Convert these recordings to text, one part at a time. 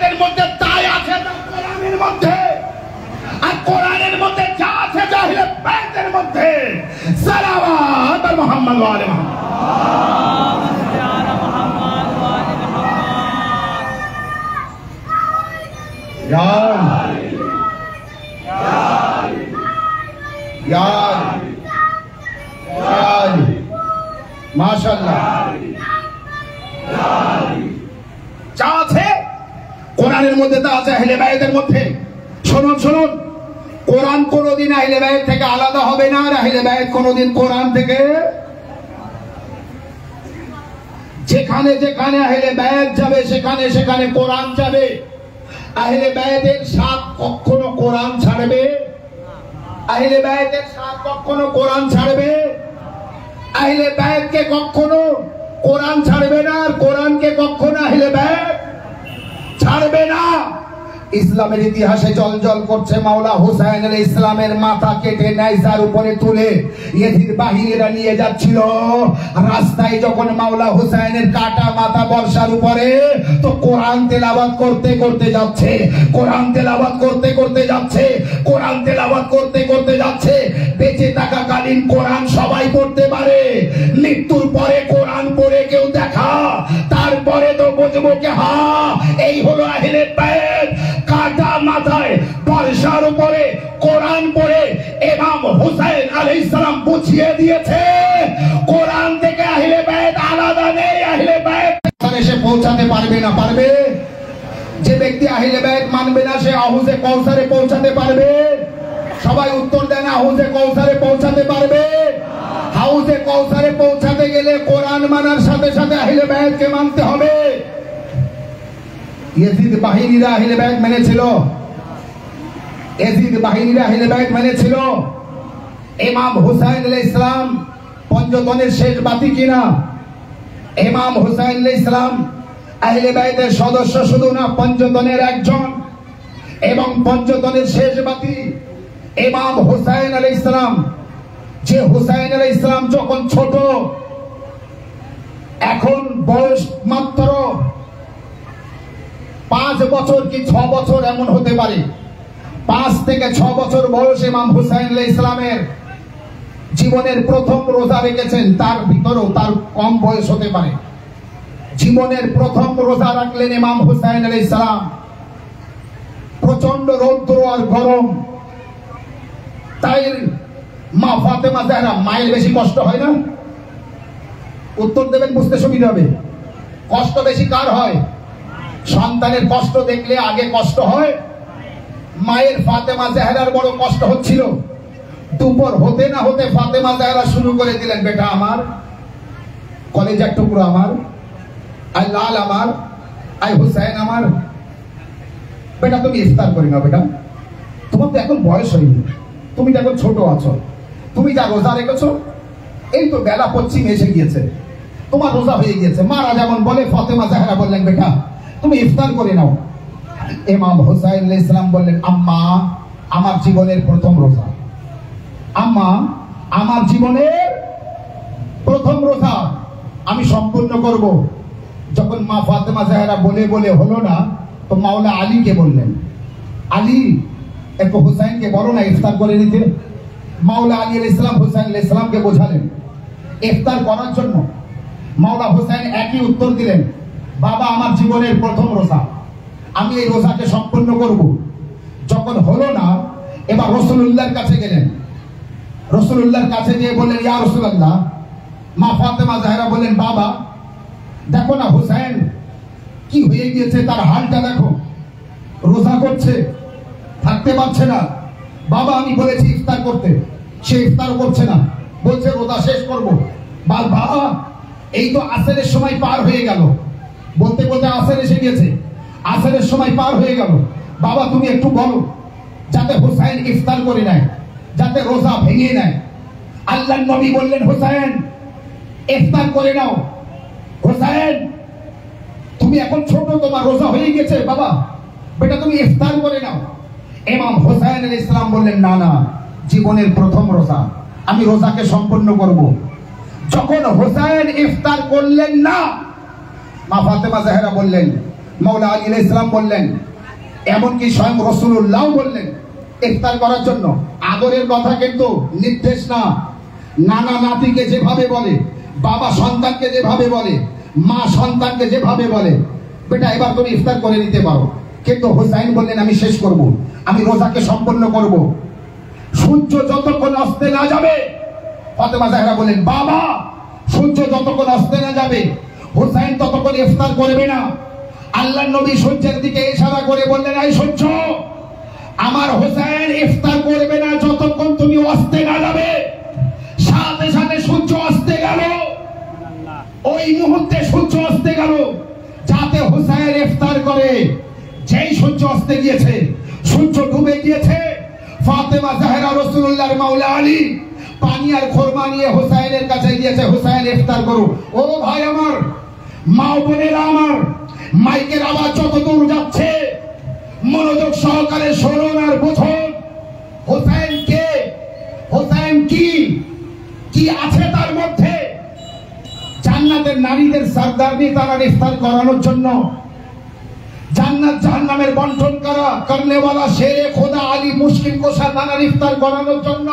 এর মধ্যে তাই আছে তা কোরআনের মধ্যে, আর কোরআনের মধ্যে যা আছে যা আহলে বাইতের মধ্যে। সালাওয়াত আল মুহাম্মদ ওয়া আলি মুহাম্মদ। মাশাআল্লাহ, যা আছে কোরআনের মধ্যে তা আছে আহলে বাইতের মধ্যে। শুনুন শুনুন, কোরআন কোনদিন আহলে বাইত থেকে আলাদা হবে না, আর আহলে বাইত কোনদিন কোরআন থেকে। যেখানে যেখানে আহলে বাইত যাবে সেখানে সেখানে কোরআন যাবে। আহলে বাইতের সাথ কখনো কোরআন ছাড়বে, আহলে বাইতের সাথ কখনো কোরআন ছাড়বে, আহলে বাইতকে কখনো কোরআন ছাড়বে না, আর কোরআনকে কখনো আহলে বাইত ছাড়বে না। ইসলামের ইতিহাসে জলজল করছে মাওলা হুসাইন আলাইহিস সালামের মাথা কেটে নাইজার উপরে তুলে ইয়েজিদ বাহিনীরা নিয়ে যাচ্ছিল। রাস্তায় যখন মাওলা হুসাইনের কাটা মাথা বর্ষার উপরে, তো কোরআন তেলাওয়াত করতে করতে যাচ্ছে, কোরআন তেলাওয়াত করতে করতে যাচ্ছে, কোরআন তেলাওয়াত করতে করতে যাচ্ছে। বেঁচে থাকাকালীন কোরআন সবাই পড়তে পারে, মৃত্যুর পরে কোরআন পড়ে কেউ দেখা, তারপরে তো বুঝবো কি হ্যাঁ এই হলো আহলে বাইত। কাটা মাথায় বর্ষার উপরে কোরআন পড়ে ইমাম হুসাইন আলাইহিস সালাম বুঝিয়ে দিয়েছে কোরআন থেকে আহলে বাইত আলাদা নেই। আহলে বাইত এসে পৌঁছাতে পারবে না, পারবে? যে ব্যক্তি আহলে বাইত মানবে না সে হাউজে কাউসারে পৌঁছাতে পারবে? সবাই উত্তর দেন, হাউজে কাউসারে পৌঁছাতে পারবে? হাউজে কাউসারে পৌঁছাতে গেলে কোরআন মানার সাথে সাথে আহলে বাইতকে মানতে হবে। ইয়েজিদ বাহিনীরা আহলে বাইত মেনেছিল, ইয়েজিদ বাহিনীরা আহলে বাইত মেনেছিল। ইমাম হুসাইন আলাইহিস সালাম পঞ্চতনের শেষ বাতি কিনা? ইমাম হুসাইন আলাইহিস সালাম আহলে বাইতের সদস্য শুধু না, পঞ্চতনের একজন, এবং পঞ্চতনের শেষ বাতি ইমাম হুসাইন আলাইহিস সালাম। যে হুসাইন আলাইহিস সালাম যখন ছোট, এখন বয়স মাত্র 5 বছর কি 6 বছর এমন হতে পারে, 5 থেকে 6 বছর বয়স ইমাম হুসাইন আলাইহিস সালামের জীবনের প্রথম রোজা রেখেছেন। তার ভিতরেও তার কম বয়স হতে পারে। জীবনের প্রথম রোজা রাখলেন ইমাম হুসাইন আলাইহিস সালাম। প্রচন্ড রৌদ্র আর গরম, তাই মা ফাতেমা জাহরা, মায়ের বেশি কষ্ট হয় না? উত্তর দেবেন, বুঝতে সুবিধা হবে। কষ্ট বেশি কার হয়? সন্তানের কষ্ট দেখলে আগে কষ্ট হয় মায়ের। ফাতেমা জাহরার বড় কষ্ট হচ্ছিল। দুপুর হতে না হতে ফাতেমা জাহরা শুরু করে দিলেন, বেটা আমার, কলেজার টুকরো আমার, আই লাল আমার, আই হুসাইন আমার, বেটা তুমি ইফতার করে নাও। বেটা তোমার তো এখন বয়স হয়নি, তুমি তো এখন ছোট আছো, তুমি যা রোজা রেখেছো এই তো বেলা পশ্চিম এসে গিয়েছে, তোমার রোজা হয়ে গিয়েছে। মারা যেমন বলে, ফাতেমা জাহরা বললেন, বেটা তুমি ইফতার করে নাও। ইমাম হুসাইন আলাইহিস সালাম বললেন, আম্মা আমার জীবনের প্রথম রোজা, আম্মা আমার জীবনের প্রথম রোজা আমি সম্পূর্ণ করব। যখন মা ফাতেমা জাহরা বলে বলে হলো না, তো মাওলা আলীকে বললেন, আলী একটু হুসাইনকে বলো না ইফতার করে নিতে। মাওলা আলী আলাইহিস সালাম হুসাইন আলাইহিস সালামকে বোঝালেন ইফতার করার জন্য। মাওলা হুসাইন একই উত্তর দিলেন, বাবা আমার জীবনের প্রথম রোজা, আমি এই রোজাকে সম্পূর্ণ করব। যখন হলো না, এবার রাসূলুল্লাহর কাছে গেলেন। রাসূলুল্লাহর কাছে গিয়ে বললেন, ইয়া রাসূলুল্লাহ। মা ফাতেমা জাহরা বললেন, বাবা দেখো না হুসাইন কি হয়ে গিয়েছে, তার হালটা দেখো, রোজা করছে, থাকতে পারছে না। বাবা আমি বলেছি ইফতার করতে, সে ইফতার করছে না, বলছে রোজা শেষ করব। বাবা এই তো আসরের সময় পার হয়ে গেল, বলতে বলতে আসর এসে গেছে, আসরের সময় পার হয়ে গেল। বাবা তুমি একটু বলো যাতে হুসাইন ইফতার করে নেয়, যাতে রোজা ভেঙে নেয়। আল্লাহর নবী বললেন, হুসাইন ইফতার করে নাও। হুসাইন তুমি এখন ছোট, তোমার রোজা হয়ে গেছে, বাবা বেটা তুমি ইফতার করে নাও। ইমাম হুসাইন আলাইহিস সালাম বললেন, না না, জীবনের প্রথম রোজা, আমি রোজাকে সম্পূর্ণ করব। যখন হুসাইন ইফতার করলেন না, মা ফাতেমা জাহরা বললেন, মাওলা আলী আলাইহিস সালাম বললেন, এমনকি স্বয়ং রাসূলুল্লাহ বললেন ইফতার করার জন্য। আদরের কথা কিন্তু, নির্দেশ না। নানা নাতিকে যেভাবে বলে, বাবা সন্তানকে যেভাবে বলে, মা সন্তানকে যেভাবে বলে, বেটা এবার তুমি ইফতার করে নিতে পারো। কিন্তু হুসাইন বললেন আমি শেষ করব, আমি রোজাকে সম্পন্ন করব। সূর্য যতক্ষণ অস্তে না যাবে, ফাতেমা জাহরা বলেন বাবা সূর্য যতক্ষণ অস্তে না যাবে হুসাইন ততক্ষণ ইফতার করবে না। আল্লাহর নবী সূর্যের দিকে ইশারা করে বললেন, এই সূর্য, আমার হুসাইন ইফতার করবে না যতক্ষণ তুমি অস্তে না যাবে। সাথে সাথে সূর্য অস্তে গেল, ওই মুহূর্তে সূর্য অস্তে গেল যাতে হুসাইন ইফতার করে। যেই সূর্য অস্তে গিয়েছে, সূর্য ডুবে গিয়েছে, ফাতেমা জাহরা রাসূলুল্লাহর মাওলা আলী পানি আর খোরমা নিয়ে হুসাইনের কাছে গিয়েছে, হুসাইন ইফতার করো। ও ভাই আমার, মা বোনেরা আমার, মাইকের আওয়াজ যত দূর যাচ্ছে মনোযোগ সহকারে শুনুন আর বুঝুন। হুসাইন কে? হুসাইন কি আছে তার মধ্যে? জান্নাতের নারীদের সরদারনি তারা ইফতার করানোর জন্য, জান্নাত জাহান্নামের বন্টন করা করনেওয়ালা শেরে খোদা আলী মুশকিল কোষা তারা ইফতার করানোর জন্য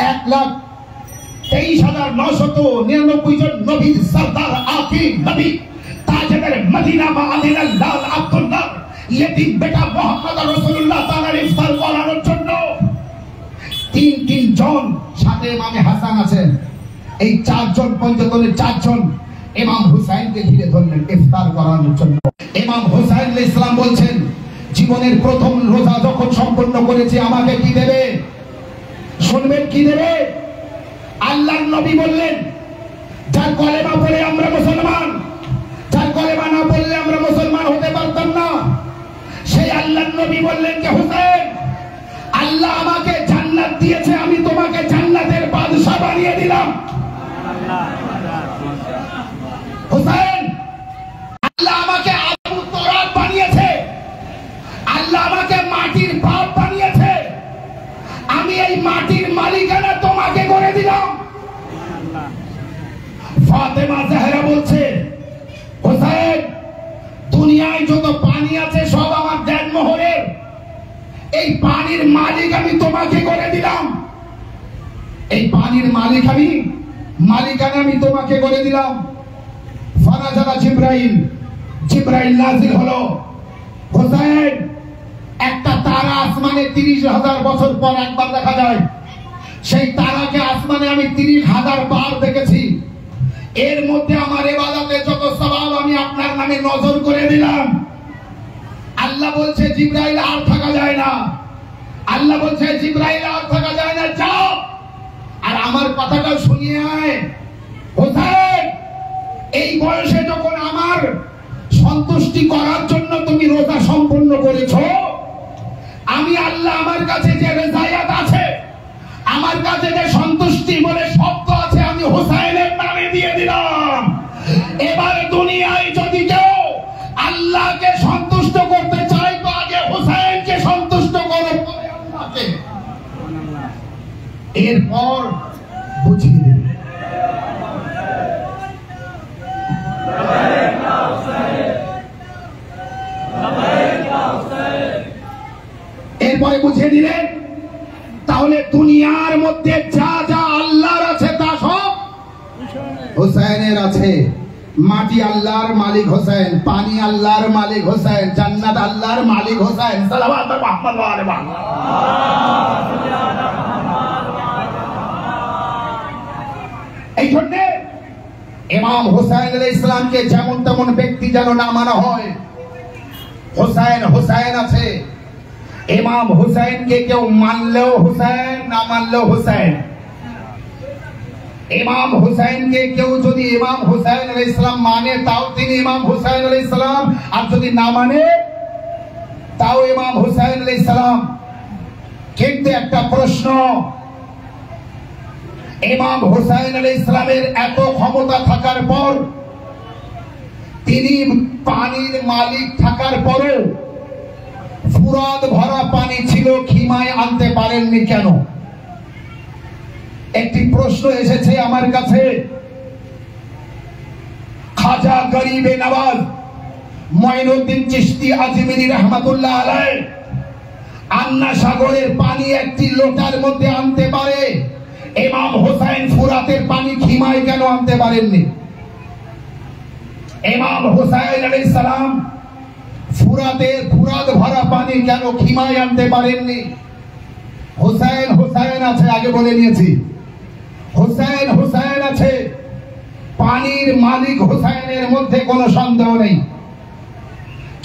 1,23,999 জন নবীর সরদার আকিব নবী তাজেদার মদিনা মাআদিনাল লাল আব্দুল্লাহ ইয়েতিম বেটা মুহাম্মদ রাসূলুল্লাহ তাআলা ইফতার করানোর জন্য তিন জন, সাথে ইমামে হাসান আছেন। এই চারজন পঞ্চতনের চারজন ইমাম হুসাইনকে ঘিরে ধরলেন ইফতার করানোর জন্য। ইমাম হুসাইন আলাইহিস সালাম বলছেন, জীবনের প্রথম রোজা যখন সম্পন্ন করেছি আমাকে কি দেবে? শুনবেন কি দেবে? আল্লাহর নবী বললেন, যার কলেমা পড়ে আমরা মুসলমান, যার কলেমা না পড়লে আমরা মুসলমান হতে পারতাম না। সেই আল্লাহর নবী বললেন যে হুসাইন, আল্লাহ আমাকে জান্নাত দিয়েছে, আমি তোমাকে জান্নাতের বাদশা বানিয়ে দিলাম। হুসাইন, আল্লাহ আমাকে আবু তরাব বানিয়েছে, আল্লাহ আমাকে মাটির বাপ বানিয়েছে, আমি এই মাটির মালিকানা তোমাকে করে দিলাম। ফাতেমা জাহরা বলছে, হুসাইন, দুনিয়ায় যত পানি আছে সব আমার দেনমোহরের, এই পানির মালিক আমি তোমাকে করে দিলাম। এই পানির মালিক আমি, মালিকানা আমি তোমাকে করে দিলাম। ফানাজালা জিবরাইল নাজিল হলো। হুসাইন, একটা তারা আসমানে 30,000 বছর পর একবার দেখা যায়। সেই তারাকে আসমানে আমি 30,000 বার দেখেছি। এর মধ্যে আমার ইবাদতের যত সওয়াব আমি আপনার নামে নজর করে দিলাম। আল্লাহ বলছে জিবরাইল আর থাকা যায় না, আল্লাহ বলছে জিবরাইল আর থাকা যায় না, যাও আর আমার কথাটা শুনিয়ে আয়। হুসাইন, এই বয়সে যখন আমার সন্তুষ্টি করার জন্য তুমি রোজা সম্পন্ন করেছো, আমি আল্লাহ আমার কাছে যে রেজায়াত আছে, আমার কাছে যে সন্তুষ্টি বলে শব্দ আছে, আমি হুসাইনের নামে দিয়ে দিলাম। এবার দুনিয়ায় যদি কেউ আল্লাহকে সন্তুষ্ট করতে চায় তো আগে হুসাইনকে সন্তুষ্ট করো, পরে আল্লাহকে, এরপর বুঝিয়ে দেবে। এরপরে বুঝিয়ে দিলেন, তাহলে দুনিয়ার মধ্যে যা যা আল্লাহর আছে তা সব হুসাইনের আছে। মাটি আল্লাহর মালিক হুসাইন, পানি আল্লাহর মালিক হুসাইন, জান্নাত আল্লাহর মালিক হুসাইন। সালাওয়াত মুহাম্মদ ওয়া আলি মুহাম্মদ। এই জন্য ইমাম হুসাইন আলাইহিস সালামকে যেমন তেমন ব্যক্তি যেন না মানা হয়। হুসাইন হুসাইন আছে। ইমাম হুসাইনকে কেউ মানলেও হুসাইন, না মানলেও হুসাইন। ইমাম হুসাইনকে কেউ যদি ইমাম হুসাইন আলাইহিস সালাম মানে তাও তিনি ইমাম হুসাইন আলাইহিস সালাম, আর যদি না মানে তাও ইমাম হুসাইন আলাইহিস সালাম। কিন্তু একটা প্রশ্ন, ইমাম হুসাইন আলাইহিস সালামের এত ক্ষমতা থাকার পর, তিনি পানির মালিক থাকার পরেও ফুরাত ভরা পানি ছিল, খিমায় আনতে পারেননি কেন? একটি প্রশ্ন এসেছে আমার কাছে। খাজা গরিবে নওয়াজ মঈনুদ্দিন চিশতি আজমিরি রাহমাতুল্লাহ আলাইহি আন্না সাগরের পানি একটি লোটার মধ্যে আনতে পারে, ইমাম হোসেন ফুরাতের পানি খিমায় কেন আনতে পারেননি? ইমাম হোসেন আলাইহিস সালাম ফুরাত ভরা পানি কেন খিমায় আনতে পারেননি? হোসেন হোসেন আছে, আগে বলে নিয়েছি, হোসেন হোসেন আছে, পানির মালিক হোসেনের মধ্যে কোনো সন্দেহ নেই।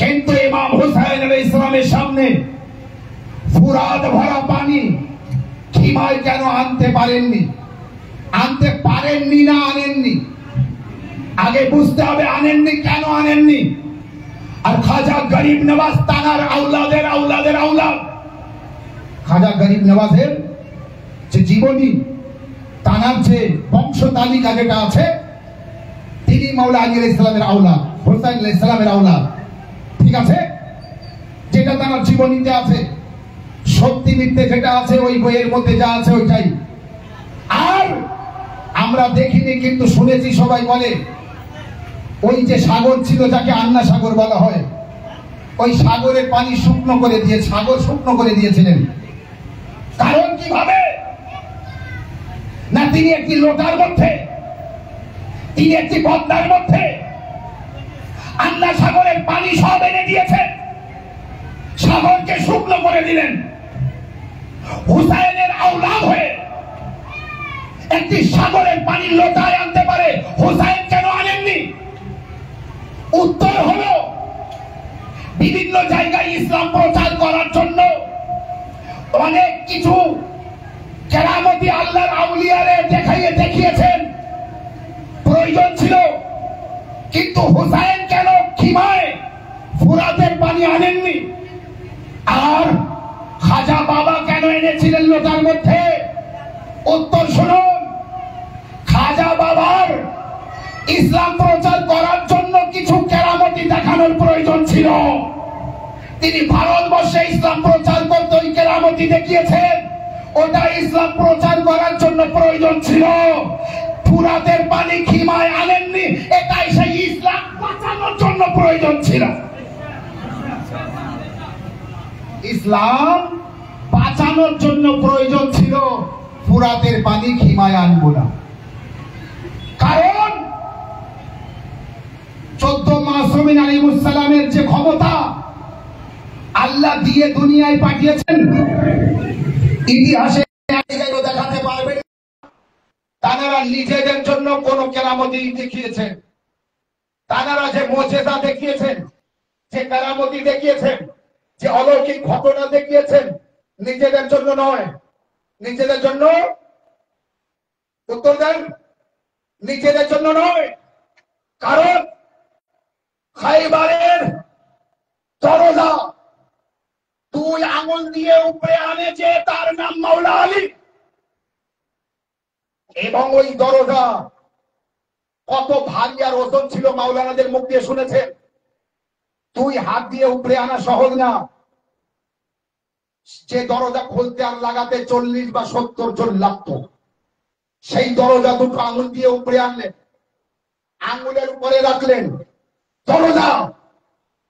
কিন্তু ইমাম হোসেন আলাইহিস সালামের সামনে ফুরাত ভরা পানি খিমায় কেন আনতে পারেননি? আনতে পারেননি না আনেননি? আগে বুঝতে হবে আনেননি, কেন আনেননি। আর খাজা গরিব নওয়াজ তানার আওলাদের আওলাদের আওলাদ, খাজা গরিব নওয়াজের যে জীবনী, তানার যে বংশ তালিকা যেটা আছে, তিনি মাওলা আলী আলাইহিস সালামের আওলাদ, হোসেন আলাইহিস সালামের আওলাদ, ঠিক আছে? যেটা তানার জীবনীতে আছে, সত্যি মিথ্যে যেটা আছে ওই বইয়ের মধ্যে যা আছে ওইটাই। আর আমরা দেখিনি কিন্তু শুনেছি, সবাই বলে ওই যে সাগর ছিল যাকে আন্না সাগর বলা হয়, ওই সাগরের পানি শুকনো করে দিয়ে, সাগর শুকনো করে দিয়েছিলেন। কারণ কিভাবে? না তিনি একটি লোটার মধ্যে, তিনি একটি বদনার মধ্যে আন্না সাগরের পানি সব এনে দিয়েছেন, সাগরকে শুকনো করে দিলেন। হুসাইনের আওলাদ হয়ে একটি সাগরের পানি লোটায় আনতে পারে, হুসাইন কেন আনেননি? উত্তর হলো বিভিন্ন জায়গায় ইসলাম প্রচার করার জন্য অনেক কিছু কেরামতি আল্লাহর আউলিয়ারে দেখিয়েছেন, প্রয়োজন ছিল। কিন্তু হুসাইন কেন খিমায় ফুরাতের পানি আনেননি? আর খাজা বাবা কেন এনেছিলেন লোটার মধ্যে? উত্তর শুনুন, খাজা বাবার ইসলাম প্রচার করার জন্য কিছু কেরামতি দেখানোর প্রয়োজন ছিল। তিনি ভারতবর্ষে ইসলাম প্রচার করতে ওই কেরামতি দেখিয়েছেন, ওটা ইসলাম প্রচার করার জন্য প্রয়োজন ছিল। ফুরাতের পানি খিমায় আনেননি, এটাই সেই ইসলাম বাঁচানোর জন্য প্রয়োজন ছিল। ইসলাম বাঁচানোর জন্য প্রয়োজন ছিল, ফুরাতের পানি খিমায় আনবো না। কারণ 14 মাসুমিন আলাইহিস সালামের যে ক্ষমতা আল্লাহ দিয়ে দুনিয়ায় পাঠিয়েছেন, ইতিহাসে দেখাতে পারবেন। তারা নিজেদের জন্য কোন কেরামতি দেখিয়েছেন, তারা যে মুজিজা দেখিয়েছেন, যে কেরামতি দেখিয়েছেন, যে অলৌকিক ঘটনা দেখিয়েছেন, নিজেদের জন্য নয়। নিজেদের জন্য, উত্তর দেন, নিজেদের জন্য নয়। কারণ খাইবারের দরজা 2 আঙ্গুল দিয়ে উপরে আনে যে, তার নাম মাওলা আলী। এবং ওই দরজা কত ভারী আর ওজন ছিল মাওলানাদের মুখ দিয়ে শুনেছেন। 2 হাত দিয়ে উপরে আনা সহজ না। যে দরজা খুলতে আর লাগাতে 40 বা 70 জন লাগতো, সেই দরজা 2 আঙ্গুল দিয়ে উপরে আনলেন, আঙ্গুলের উপরে রাখলেন দরজা,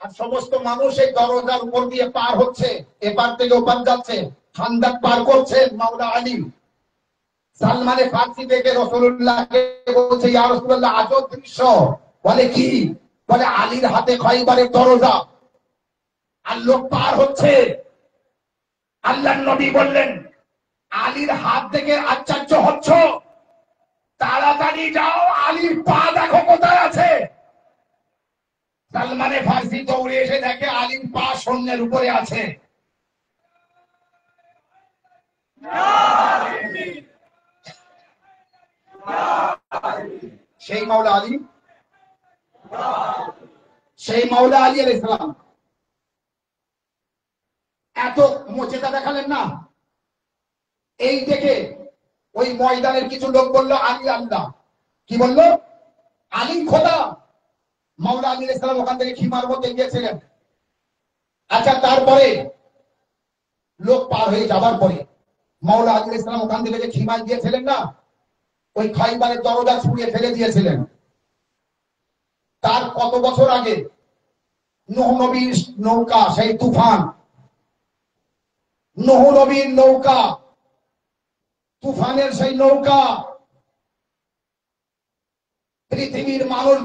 আর সমস্ত মানুষ এই দরজার উপর দিয়ে পার হচ্ছে, এপার থেকে ওপার যাচ্ছে, খান্দাক পার করছেন মাওলা আলী। সালমানে ফারসি থেকে রাসূলুল্লাহকে বলছে, ইয়া রাসূলুল্লাহ, আজব দৃশ্য। বলে কি? বলে আলীর হাতে খাইবারের দরজা, আর লোক পার হচ্ছে। আল্লাহর নবী বললেন, আলীর হাত থেকে আশ্চর্য হচ্ছ? তাড়াতাড়ি যাও, আলীর পা দেখো কোথায় আছে। সালমানে ফারসি দৌড়ে এসে দেখে আলীর পা সৈন্যের উপরে আছে। সেই মাওলা আলী, সেই মাওলা আলী আলাইহিস সালাম এত মুজিজা দেখালেন না। এই দেখে ওই ময়দানের কিছু লোক বলল, আলী আল্লাহ। কি বললো? আলী খোদা। মাওলা আলী আলাইহিস সালাম ওখান থেকে খিমার মধ্যে গিয়েছিলেন। আচ্ছা, তারপরে লোক পার হয়ে যাবার পরে মাওলা আলী আলাইহিস সালাম ওখান থেকে যে খিমায় গিয়েছিলেন না, ওই খাইবারের দরজা ছুঁড়ে ফেলে দিয়েছিলেন। তার কত বছর আগে? নূহ নবীর নৌকা, সেই তুফান, নূহ নবীর নৌকা, তুফানের সেই নৌকা, পৃথিবীর মানুষ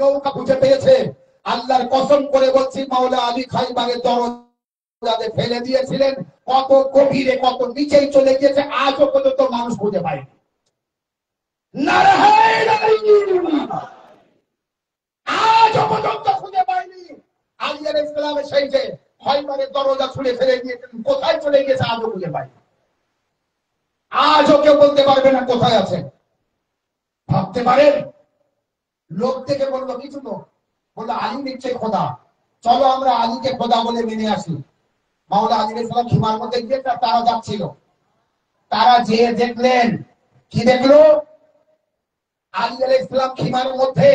নৌকা খুঁজে পেয়েছে। আল্লাহর কসম করে বলছি, মাওলা আলী খাইবারের দরজাতে ফেলে দিয়েছিলেন, কত গভীরে, কত নিচেই চলে গিয়েছে, আজও পর্যন্ত মানুষ খুঁজে পায়নি। আজও পর্যন্ত খুঁজে পায়নি। আলী আলাইহিস সালামের সেই যে খাইবারের দরজা ছুঁড়ে ফেলে দিয়েছিলেন, কোথায় চলে গিয়েছে আজও খুঁজে পায়নি। আজও কেউ বলতে পারবে না কোথায় আছে। ভাবতে পারেন, লোক থেকে বললো, কিছু লোক বললো আলী নিশ্চয় খোদা, চলো আমরা আলীকে খোদা বলে মেনে আসি। মাওলা আলী আলাইহিস সালাম খিমার মধ্যে গিয়ে তারা যাচ্ছিল, তারা যেয়ে দেখলেন, কি দেখলো? আলী আলাইহিস সালাম খিমার মধ্যে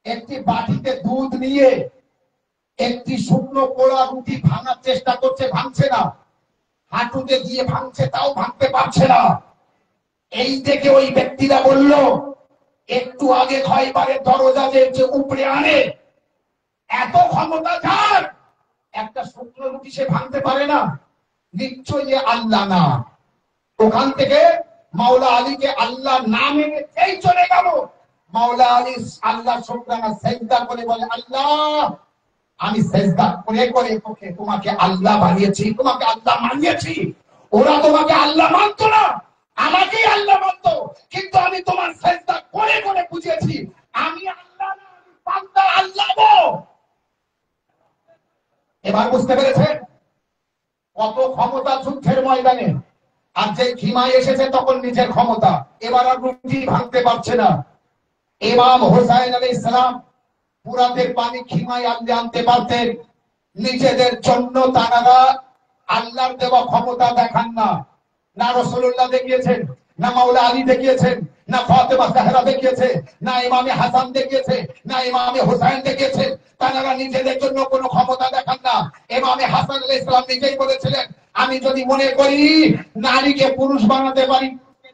একটি বাটিতে দুধ নিয়ে একটি শুকনো পোড়া রুটি ভাঙার চেষ্টা করছে, ভাঙছে না। হাঁটুতে দিয়ে ভাঙছে, তাও ভাঙতে পারছে না। এই দেখে ওই ব্যক্তিরা বলল, একটু আগে খাইবারের দরজা যে উপরে আনে, এত ক্ষমতা যার, একটা শুকনো রুটি সে ভাঙতে পারে না, নিশ্চয়ই আল্লাহ না। ওখান থেকে মাওলা আলীকে আল্লাহ নামে এই চলে গেল। মাওলা আলী আল্লাহ শুকরানা সেজদা করে বলে, আল্লাহ আমি সেজদা করে করে তোমাকে আল্লাহ বানিয়েছি, তোমাকে আল্লাহ মানিয়েছি। ওরা তোমাকে আল্লাহ মানতো না, আমাকেই আল্লাহ মানতো, কিন্তু আমি তোমার সেজদা করে করে বুঝিয়েছি আমি আল্লাহ না, আমি বান্দা আল্লাহ। এবার বুঝতে পেরেছেন কত ক্ষমতা যুদ্ধের ময়দানে। আর যে খিমায় এসেছে তখন নিজের ক্ষমতা, এবার আর রুটি ভাঙতে পারছে না। ইমাম হুসাইন আলাইহিস সালাম পুরাতের পানি খিমায় আনতে পারতেন, নিজেদের জন্য তারা আল্লাহর দেওয়া ক্ষমতা দেখান না। না রাসূলুল্লাহ দেখিয়েছেন, না মাওলা আলী দেখিয়েছেন, না ফাতেমা জাহরা দেখিয়েছে, না ইমামে হাসান দেখিয়েছে, না ইমামে হুসাইন দেখিয়েছে। তারা নিজেদের জন্য কোনো ক্ষমতা দেখান না। ইমামে হাসান আলাইহিস সালাম নিজেই বলেছিলেন, আমি যদি মনে করি নারীকে পুরুষ বানাতে পারি,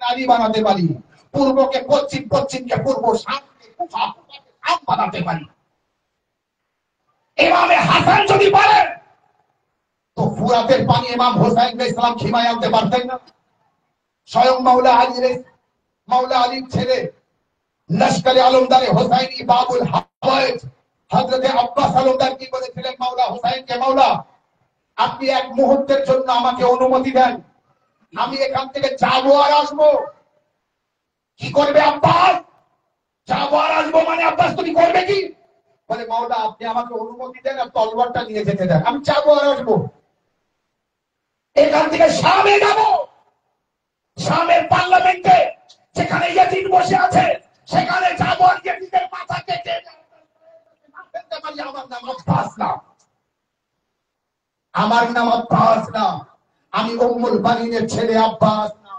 নারী বানাতে পারি, পূর্বকে পশ্চিম, পশ্চিমকে পূর্ব, শামকে কুফা, শাম বানাতে পারি। ইমামে হাসান যদি পারেন, তো ফুরাতের পানি ইমাম হুসাইন আলাইহিস সালাম খিমায় আনতে পারতেন না? স্বয়ং মাওলা আলীর ছেলে লস্করে আলমদারে হুসাইনি বাবুল হাওয়াইজ হযরতে আব্বাস আলমদার কি বলেছিলেন মাওলা হুসাইনকে, মাওলা আপনি এক মুহূর্তের জন্য আমাকে অনুমতি দেন, আমি এখান থেকে যাবো আর আসবো। কি করবে আব্বাস? যাবো আর আসবো মানে আব্বাস তুমি করবে কি? বলে, মাওলা আপনি আমাকে অনুমতি দেন আর তলোয়ারটা নিয়ে যেতে দেন, আমি যাবো আর আসবো। এখান থেকে শামে যাবো, শামের পার্লামেন্টে যেখানে ইয়াজিদ বসে আছে সেখানে যাবো আর ইয়াজিদের মাথা কেটে ফেলতে পারি। আমার নাম আব্বাস না, আমার নাম আব্বাস না, আমি উম্মুল বানিনের ছেলে আব্বাস না।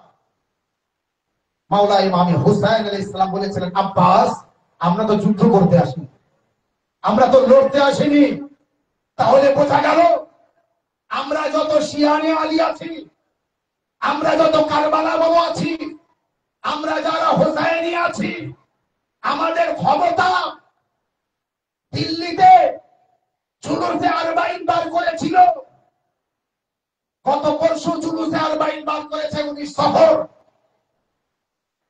মাওলা ইমাম হুসাইন আলাইহিস সালাম বলেছিলেন, আব্বাস আমরা তো যুদ্ধ করতে আসিনি, আমরা তো লড়তে আসিনি। তাহলে বোঝা গেল আমরা যত শিয়ানে আলী আছি, আমরা যত কারবালা বাবু আছি, আমরা যারা হোসাইনি আছি, আমাদের ক্ষমতা দিল্লিতে জুলুসে আরবাইন বার করেছিল। গত পরশু জুলুসে আরবাইন বার করেছে 19 সফর,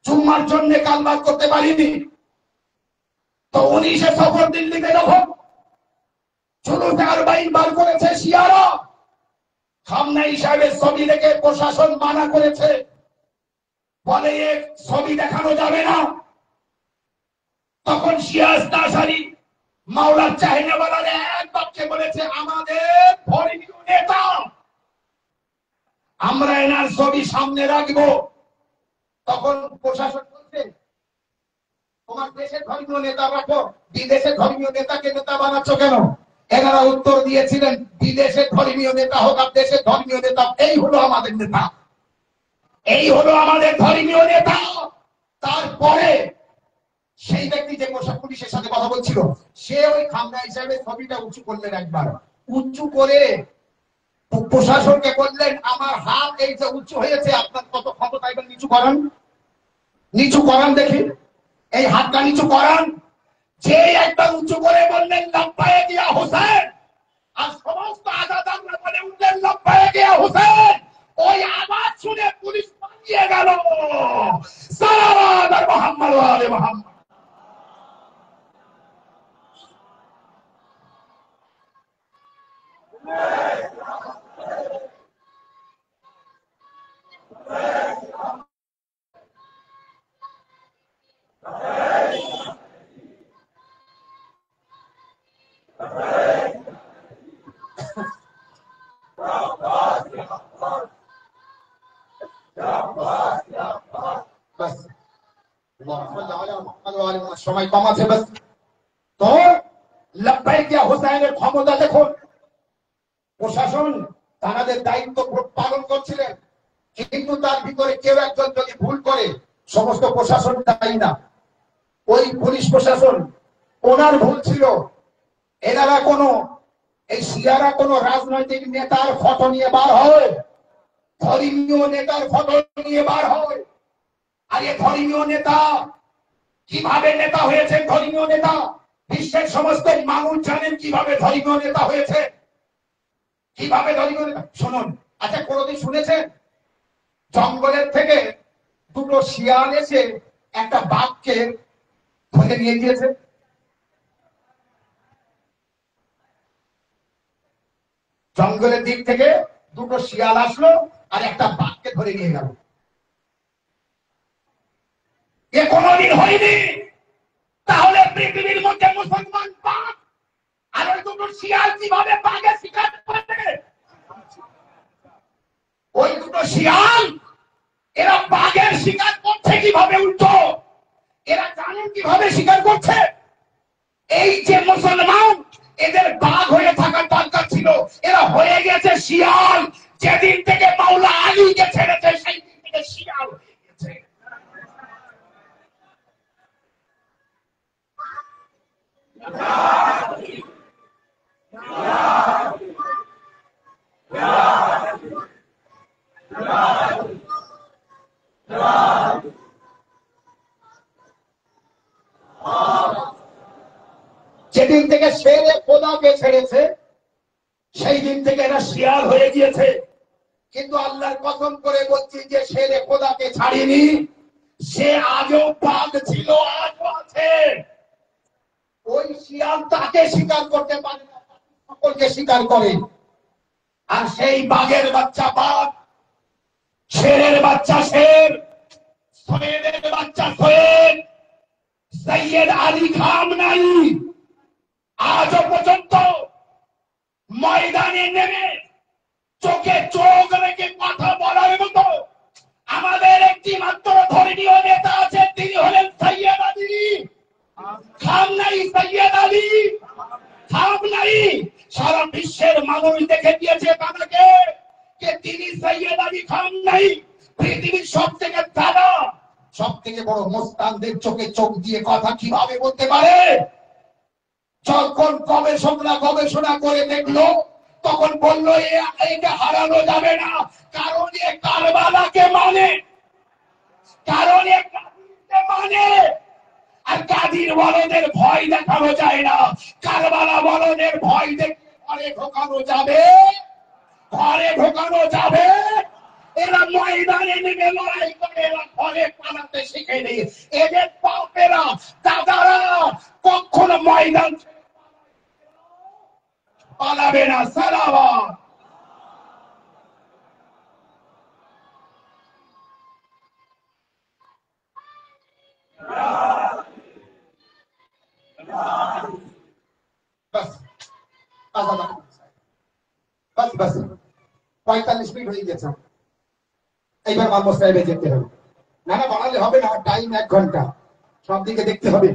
জুম্মার জন্য কাল বার করতে পারিনি। তো 19 সফর দিল্লিতে যখন জুলুসে আরবাইন বার করেছে শিয়ারা, খামনাই সাহেবের ছবি দেখে প্রশাসন মানা করেছে, বলে ছবি দেখানো যাবে না। তখন শিয়াজ তাসারি মাওলার চাহিদাওয়ালার এক বাক্যে বলেছে, আমাদের ধর্মীয় নেতা, আমরা এনার ছবি সামনে রাখবো। তখন প্রশাসন বলছে, তোমার দেশের ধর্মীয় নেতা রাখো, বিদেশের ধর্মীয় নেতাকে নেতা বানাচ্ছ কেন? এনারা উত্তর দিয়েছিলেন, বিদেশের ধর্মীয় নেতা হোক আর দেশের ধর্মীয় নেতা, এই হলো আমাদের নেতা, এই হলো আমাদের ধর্মীয় নেতা। তারপরে সেই ব্যক্তি যে পুলিশের সাথে কথা বলছিল, সে ওই খামনা হিসাবে ছবিটা উঁচু করলেন, একবার উঁচু করে প্রশাসনকে বললেন, আমার হাত এই যে উঁচু হয়েছে, আপনার কত ক্ষমতা, এবার নিচু করান, নিচু করান দেখি, এই হাতটা নিচু করান। যে একবার উঁচু করে বললেন লব্বাইক ইয়া হুসাইন, আর সমস্ত আজাদাররা বলে উঠলেন লব্বাইক ইয়া হুসাইন, ওই আওয়াজ শুনে পুলিশ পালিয়ে গেল। সালাওয়াত আর মুহাম্মদ ওয়া আলে মুহাম্মদ। সময় কম আছে, বাস। তো লব্বাইক ইয়া হুসাইনের ক্ষমতা দেখুন। প্রশাসন তাদের দায়িত্ব পালন করছিলেন, কিন্তু তার ভিতরে কেউ একজন যদি ভুল করে সমস্ত প্রশাসন দায়ী না। ওই পুলিশ প্রশাসন ওনার ভুল ছিল। এনারা কোনো এই শিয়ারা কোন রাজনৈতিক নেতার ফটো নিয়ে বার হয়, ধর্মীয় নেতার ফটো নিয়ে বার হয়। আর এই ধর্মীয় নেতা কিভাবে নেতা হয়েছে? ধর্মীয় নেতা বিশ্বের সমস্ত মানুষ জানেন কিভাবে ধর্মীয় নেতা হয়েছে, কিভাবে ধর্মীয় নেতা। শুনুন, আচ্ছা কোনদিন শুনেছেন জঙ্গলের থেকে দুটো শিয়াল এসে একটা বাঘকে ধরে নিয়ে গিয়েছে? জঙ্গলের দিক থেকে দুটো শিয়াল আসলো আর একটা বাঘকে ধরে নিয়ে গেল। এ কোনদিন হয়নি। তাহলে পৃথিবীর মধ্যে মুসলমান বাঘ আর ওই দুটো শিয়াল কিভাবে বাঘের শিকার করে? ওই দুটো শিয়াল এরা বাঘের শিকার করছে কিভাবে? উল্টো এরা জানেন কিভাবে শিকার করছে। এই যে মুসলমান, এদের বাঘ হয়ে থাকার দরকার ছিল, এরা হয়ে গেছে শিয়াল। যেদিন থেকে মাওলা আলীকে ছেড়েছে সেই দিন থেকে শিয়াল হয়ে গেছে। যেদিন থেকে শেরে খোদাকে ছেড়েছে সেই দিন থেকে এরা শিয়াল হয়ে গিয়েছে। কিন্তু আল্লাহর কসম করে বলছি যে শেরে খোদাকে ছাড়িনি, সে আজও বাঘ ছিল, আজও আছে। ওই শিয়াল তাকে শিকার করতে পারে না, সকলকে শিকার করে। আর সেই বাঘের বাচ্চা বাঘ, শেরের বাচ্চা শের, সৈয়দের বাচ্চা সৈয়দ, সৈয়দ আলী খামনাই আজও পর্যন্ত ময়দানে নেমে চোখে চোখ রেখে কথা বলার মতো আমাদের একটি মাত্র ধর্মীয় নেতা আছে, তিনি হলেন সৈয়দ আলী খামনাই। সৈয়দ আলী খামনাই সারা বিশ্বের মানুষ দেখে দিয়েছে তাকে যে তিনি সৈয়দ আলী খামনাই পৃথিবীর সব থেকে দাদা, সব থেকে বড় মোস্তানদের চোখে চোখ দিয়ে কথা কিভাবে বলতে পারে। যখন গবেষণা করে দেখলো তখন বললো একে হারানো যাবে না, কারণ এ কারবালাকে মানে, কারণ এ কাদিরকে মানে। আর কাদির বলদের ভয় দেখানো যায় না, কারবালা বলদের ভয় দেখে ঘরে ঢোকানো যাবে, ঘরে ঢোকানো যাবে। এরা ময়দানে নেমে লড়াই করে, এরা ঘরে পালাতে শিখেনি। এদের বাপেরা দাদারা কখনো ময়দান পালাবে না। সালাওয়াত। বাস 45 মিনিট হয়ে গেছে, এইবার মাহমুদ সাহেবে যেতে হবে। না না বাড়ালে হবে না, টাইম 1 ঘন্টা, সব দিকে দেখতে হবে।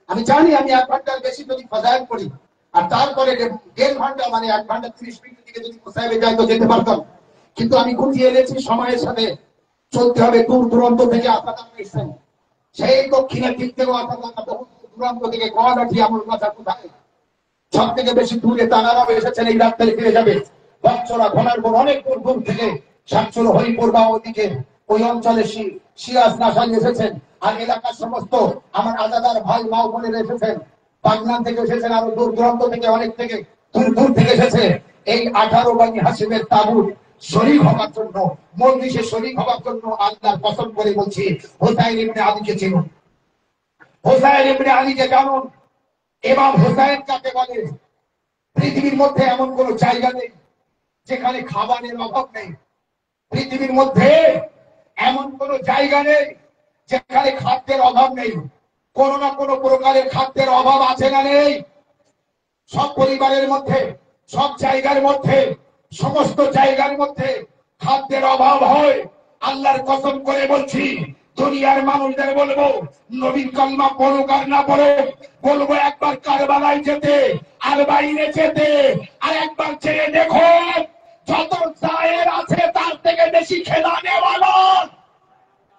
আমি জানি আমি 1 ঘন্টার বেশি যদি ফাজাইল করি আর তারপরে 1.5 ঘন্টা মানে 1 ঘন্টা 30 মিনিটের দিকে যদি সাহেবে যাই তো যেতে পারতাম, কিন্তু আমি গুছিয়ে এনেছি সময়ের সাথে চলতে হবে। দূর দূরান্ত থেকে আপনারা এসেছেন, সেই দক্ষিণের দিক থেকেও আপনারা বহু দূরান্ত থেকে গলাঠি আমার কথা কোথায়, সব থেকে বেশি দূরে তারাও এসেছেন। এই রাস্তায় ফিরে যাবে বাচ্চারা ঘনার পর অনেক দূর দূর থেকে সাতচুর হরিপুর বা ওদিকে ওই অঞ্চলে সিরাজ নাসাই এসেছেন। আর এলাকার সমস্ত আমার আজাদার ভাই মা বোনেরা এসেছেন। পাটনা থেকে এসেছেন, আরো দূর দূরান্ত থেকে, অনেক থেকে, দূর দূর থেকে এসেছে এই 18 বানি হাসিমের তাবুত শরীক হবার জন্য, মজলিসে শরীক হবার জন্য। আল্লাহর কসম করে বলছি, হুসাইন ইবনে আলীকে চিনুন, হুসাইন ইবনে আলীকে জানুন। ইমাম হুসাইন কাকে বলে? পৃথিবীর মধ্যে এমন কোন জায়গা নেই যেখানে খাবারের অভাব নেই। পৃথিবীর মধ্যে এমন কোন জায়গা নেই যেখানে খাদ্যের অভাব নেই। কোন না কোন প্রকারের খাদ্যের অভাব আছে না নেই? সব পরিবারের মধ্যে, সব জায়গার মধ্যে, সমস্ত জায়গার মধ্যে খাদ্যের অভাব হয়। আল্লাহর কসম করে বলছি, দুনিয়ার মানুষদের বলবো, নবীর কলমা পড়ুক আর না পড়ুক, বলবো একবার কারবালায় যেতে, আর বাইরে যেতে, আর একবার চেয়ে দেখো, যত জায়ের আছে তার থেকে বেশি খেলানে वाला।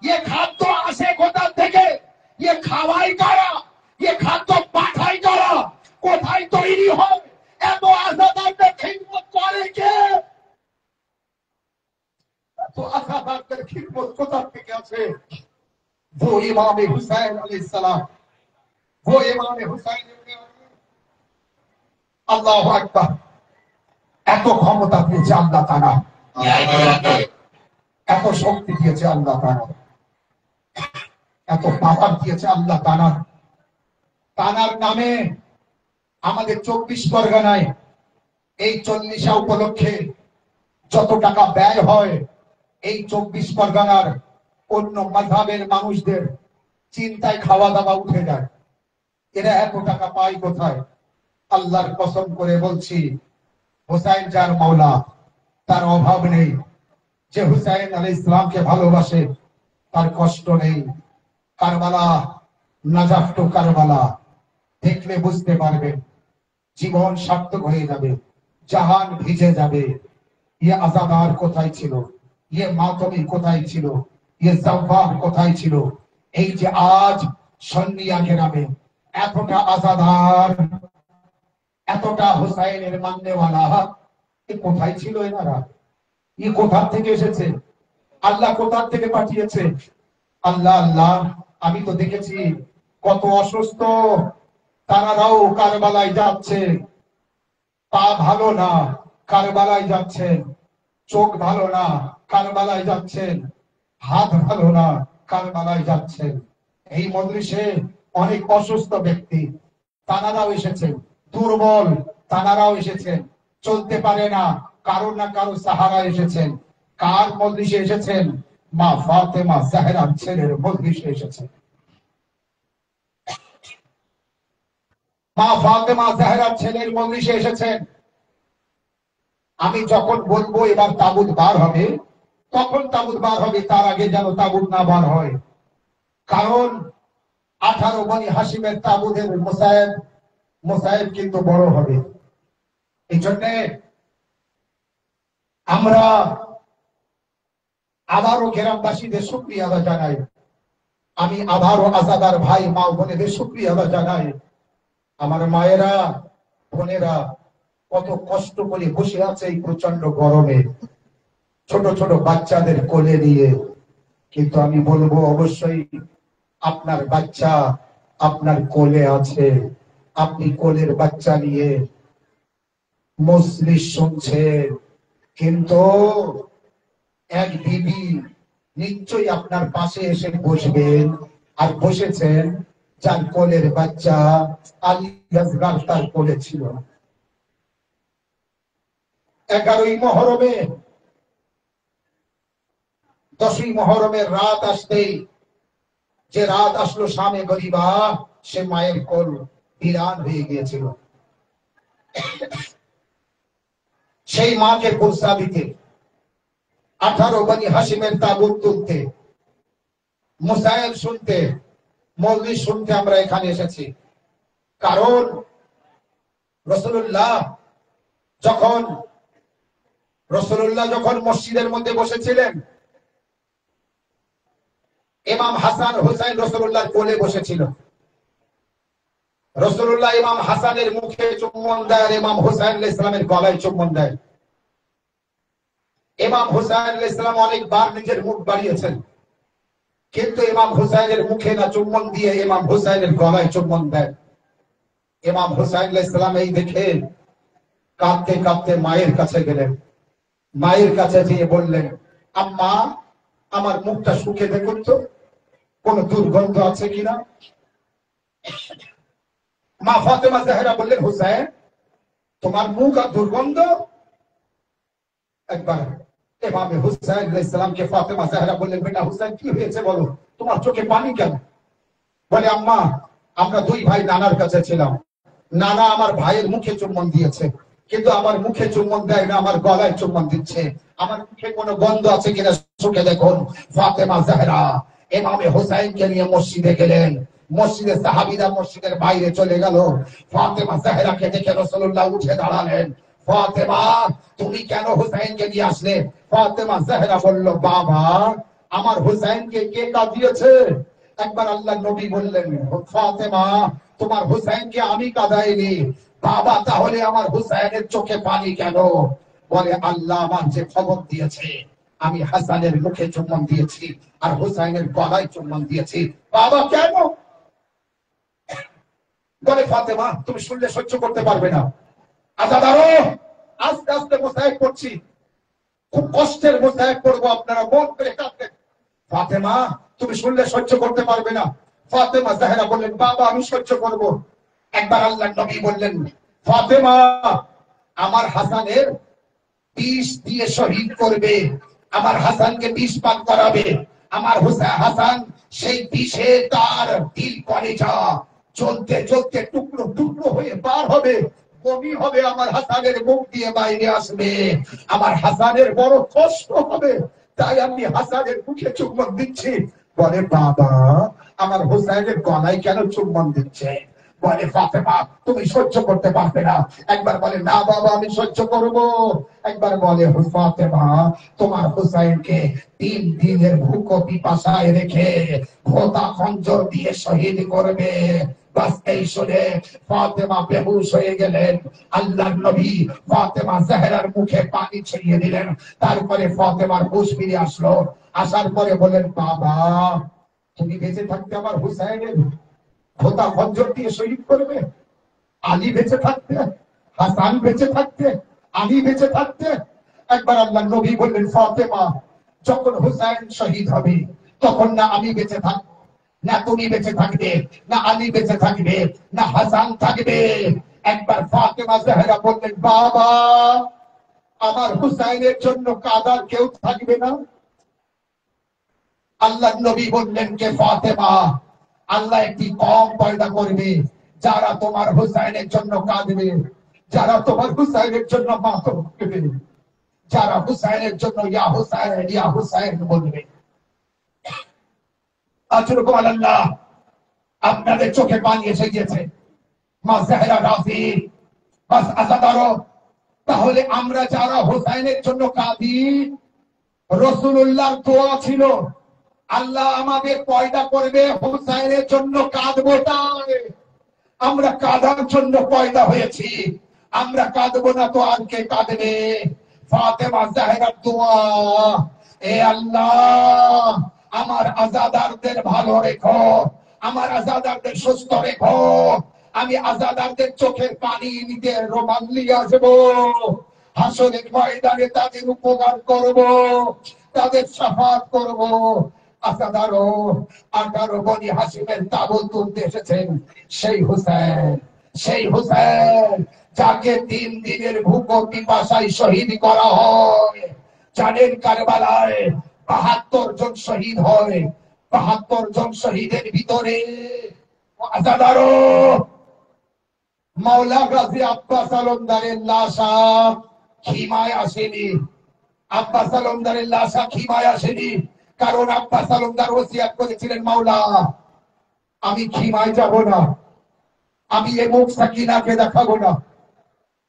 ये খাদ্য আসে কোথা থেকে? ये খাওয়াই কারা? ये খাদ্য পাঠাই কারা? কোথায় তৈরি হয়? এত আজাদারদের খিদমত করে কে? এত আজাদারদের খিদমত কোথা থেকে আছে? वो इमाम हुसैन अलैहिस्सलाम, वो इमाम हुसैन इब्ने अली। আল্লাহু আকবার। এত ক্ষমতা দিয়েছে আল্লাহ তাআলা, এত শক্তি দিয়েছে আল্লাহ তাআলা, এত পাওয়ার দিয়েছে আল্লাহ তাআলা। তানার নামে আমাদের 24 পরগনায় এই 40 উপলক্ষে যত টাকা ব্যয় হয়, এই 24 পরগনার অন্য মাযহাবের মানুষদের চিন্তায় খাওয়া দাওয়া উঠে যায়। এরা এত টাকা পায় কোথায়? আল্লাহর কসম করে বলছি, হুসাইন যার মাওলা, তার অভাব নেই। যে হুসাইন আলাইহিস সালামকে ভালোবাসে তার কষ্ট নেই। কারবালা, নাজাফ টু কারবালা দেখলে বুঝতে পারবেন, জীবন সার্থক হয়ে যাবে, জাহান ভিজে যাবে। ইয়ে আজাদার কোথায় ছিল? ইয়ে মাতমি কোথায় ছিল? ইয়ে জাওয়ার কোথায় ছিল? এই যে আজ সন্নিয়া গ্রামে এতটা আজাদার, এতটা হুসাইনের মাননেওয়ালা, এ কোথায় ছিল এনারা? ই কোথা থেকে এসেছে? আল্লাহ কোথা থেকে পাঠিয়েছে? আল্লাহ আল্লাহ। আমি তো দেখেছি কত অসুস্থ তারাও কারবালায় যাচ্ছে, পা ভালো না কারবালায় যাচ্ছেন, চোখ ভালো না কারবালায় যাচ্ছেন, হাত ভালো না কারবালায় যাচ্ছেন। এই মজলিসে অনেক অসুস্থ ব্যক্তি, তানারাও এসেছেন, দুর্বল তানারাও এসেছেন, চলতে পারে না, কারো না কারো সাহারা এসেছেন। কার মজলিসে এসেছেন? মা ফাতেমা জাহরার ছেলের মজলিসে এসেছেন। মা ফাতেমা জাহরার ছেলের মজলিসে এসেছেন। আমি যখন বলবো এবার তাবুত বার হবে, তখন তাবুত বার হবে, তার আগে যেন তাবুত না বার হয়। কারণ 18 বনি হাসিমের তাবুতের মোসায়েব কিন্তু বড় হবে। এই জন্য আমরা আবারও গ্রামবাসীদের শুকরিয়া আদায় জানাই। আমি আবারও আজাদার ভাই মা বোনেদের শুকরিয়া আদায় জানাই। আমার মায়েরা, বোনেরা কত কষ্ট করে বসে আছে এই প্রচন্ড গরমে, ছোট ছোট বাচ্চাদের কোলে নিয়ে। কিন্তু আমি বলবো, অবশ্যই আপনার বাচ্চা আপনার কোলে আছে, আপনি কোলের বাচ্চা নিয়ে মজলিস শুনছেন, কিন্তু এক বিবি নিশ্চয়ই আপনার পাশে এসে বসবেন, আর বসেছেন যার কোলের বাচ্চা আলী আসগর তার কোলে ছিল। 11ই মুহররমে, 10ই মুহররমের রাত আসতেই, যে রাত আসলো শামে গরিবা, সে মায়ের কোল বিরান হয়ে গিয়েছিল। সেই মাকে কুরসা দিতে, 18 বনি হাসিমের তাবুত তুলতে, মুসায়েব শুনতে, মজলিস শুনতে আমরা এখানে এসেছি। কারণ রাসূলুল্লাহ যখন মসজিদের মধ্যে বসেছিলেন, ইমাম হাসান হুসাইন রাসূলুল্লাহর কোলে বসেছিল। রাসূলুল্লাহ ইমাম হাসানের মুখে চুম্বন দেয়, ইমাম হুসাইন আলাইহিস সালামের গলায় চুম্বন দেয়। ইমাম হুসাইন আলাইহিস সালাম অনেকবার নিজের মুখ বাড়িয়েছেন, কিন্তু ইমাম হুসাইনের মুখে না চুম্বন দিয়ে ইমাম হুসাইনের গলায় চুম্বন দেয়। ইমাম হুসাইন আলাইহিস সালাম এই দেখে কাঁদতে কাঁদতে মায়ের কাছে গেলেন। মায়ের কাছে গিয়ে বললেন, আম্মা, আমার মুখটা শুকে দেখুন তো, কোন দুর্গন্ধ আছে কিনা। মা ফাতেমা জাহরা বললেন, হুসাইন, তোমার মুখ আর দুর্গন্ধ। একবার ইমাম হুসাইন আলাইহিস সালামকে ফাতেমা জাহরা বললেন, বেটা হুসাইন, কি হয়েছে বলো, তোমার চোখে পানি কেন? বলে, আম্মা, আমরা দুই ভাই নানার কাছে ছিলাম। নানা আমার ভাইয়ের মুখে চুম্বন দিয়েছে, কিন্তু আমার মুখে চুম্বন দেয় না, আমার গলায় চুম্বন দিচ্ছে। আমার মুখে কোনো গন্ধ আছে কিনা শুকে দেখুন। ফাতেমা জাহরা ইমামে হুসাইনকে নিয়ে মসজিদে গেলেন। মসজিদে সাহাবীরা মসজিদের বাইরে চলে গেল। ফাতেমা জাহরাকে দেখে রাসূলুল্লাহ উঠে দাঁড়ালেন। ফাতেমা, তুমি কেন হুসাইনকে নিয়ে আসলে? ফাতেমা জাহরা বলল, বাবা, আমার হুসাইনকে কে কাঁদিয়েছে? একবার আল্লাহ নবী বললেন, ফাতেমা, তোমার হুসাইনকে আমি কাঁদাইনি। বাবা, তাহলে আমার হুসাইনের চোখে পানি কেন? বলে, আল্লাহ আমার যে খবর দিয়েছে, আমি হাসানের মুখে চুম্বন দিয়েছি আর হুসাইনের গলায় চুম্বন দিয়েছি। বাবা, কেন? বলে, ফাতেমা, তুমি শুনলে সহ্য করতে পারবে না। আজাদারো, আস্তে আস্তে মোসায়েক করছি, খুব কষ্টের মোসায়েক করবো, আপনারা মন করে কাঁদবেন। ফাতেমা, তুমি শুনলে সহ্য করতে পারবে না। ফাতেমা জাহরা বললেন, বাবা, আমি সহ্য করব। একবার আল্লাহ নবী বললেন, ফাতেমা, আমার হাসানের বিষ দিয়ে শহীদ করবে, আমার হাসানকে বিষ পান করাবে। আমার হাসান সেই বিষে তার দিল কলেজা চলতে চলতে টুকরো টুকরো হয়ে বার হবে, বমি হবে, আমার হাসানের মুখ দিয়ে বাইরে আসবে। আমার হাসানের বড় কষ্ট হবে, তাই আমি হাসানের মুখে চুম্বন দিচ্ছি। বলে, বাবা, আমার হুসাইনের গলায় কেন চুম্বন দিচ্ছে? বলে, ফাতেমা, তুমি সহ্য করতে পারবে না। একবার বলে, না বাবা, আমি সহ্য করব। একবার বলে, ফাতেমা, তোমার হুসাইনকে 3 দিনের ভুক পিপাসায় রেখে ভোতা খঞ্জর দিয়ে শহীদ করবে। বাস এই শুনে ফাতেমা বেহুশ হয়ে গেলেন। আল্লাহর নবী ফাতেমা জাহরার মুখে পানি ছিটিয়ে দিলেন। তারপরে ফাতেমার হুঁশ ফিরে আসলো। আসার পরে বলেন, বাবা, তুমি বেঁচে থাকতে আমার হুসাইনের খোদা খঞ্জর দিয়ে শহীদ করবে? আলী বেঁচে থাকতে, হাসান বেঁচে থাকতে, আলী বেঁচে থাকতে? একবার আল্লাহ নবী বললেন, ফাতেমা, যখন হুসাইন শহীদ হবে, তখন না আমি বেঁচে থাকবো, না তুমি বেঁচে থাকবে, না আলী বেঁচে থাকবে, না হাসান থাকবে। একবার ফাতেমা জাহরা বললেন, বাবা, আমার হুসাইনের জন্য কাদার কেউ থাকবে না? আল্লাহ নবী বললেন, কে ফাতেমা, আল্লাহ একটি কম পয়দা করবে যারা তোমার হুসাইনের জন্য কাঁদবে, যারা তোমার হুসাইনের জন্য মাতম করবে, যারা হুসাইনের জন্য ইয়া হুসাইন ইয়া হুসাইন বলবে। আল্লাহ, আপনাদের চোখে পানি এসে গিয়েছে। মা জাহরা রাজি, বাস আজাদারো, তাহলে আমরা যারা হুসাইনের জন্য কাঁদি, রাসূলুল্লাহর দোয়া ছিল, আল্লাহ আমাদের পয়দা করবে হুসাইনের জন্য কাঁদবো। তাই আমরা কাঁদার জন্য পয়দা হয়েছি, আমরা কাঁদবো না তো আর কে কাঁদবে? ফাতেমা জাহরার দোয়া, এ আল্লাহ, আমার আজাদারদের ভালো রেখো, আমার আজাদারদের সুস্থ রেখো, আমি আজাদারদের চোখের পানি নিতে রোমান নিয়ে আসবো, হাসরের ময়দানে তাদের উপকার করব, তাদের সাফাত করব। আসাদারো 18 বনি হাসিমের তাবুত তুলতে এসেছেন সেই হুসাইন, সেই হুসাইন যাকে 3 দিনের ভুক পিপাসায় শহীদ করা হয়। জানেন, কারবালায় 72 জন শহীদ হয়। 72 জন শহীদের ভিতরে আসাদারো মাওলা গাজী আব্বাস আলমদারের লাশা খিমায় আসেনি। আব্বাস আলমদারের লাশা খিমায় আসেনি, কারণ আব্বাস আলমদার ওসিয়াত করেছিলেন, মাওলা, আমি খিমায় যাব না, আমি এই মুখ সাকিনাকে দেখাবো না।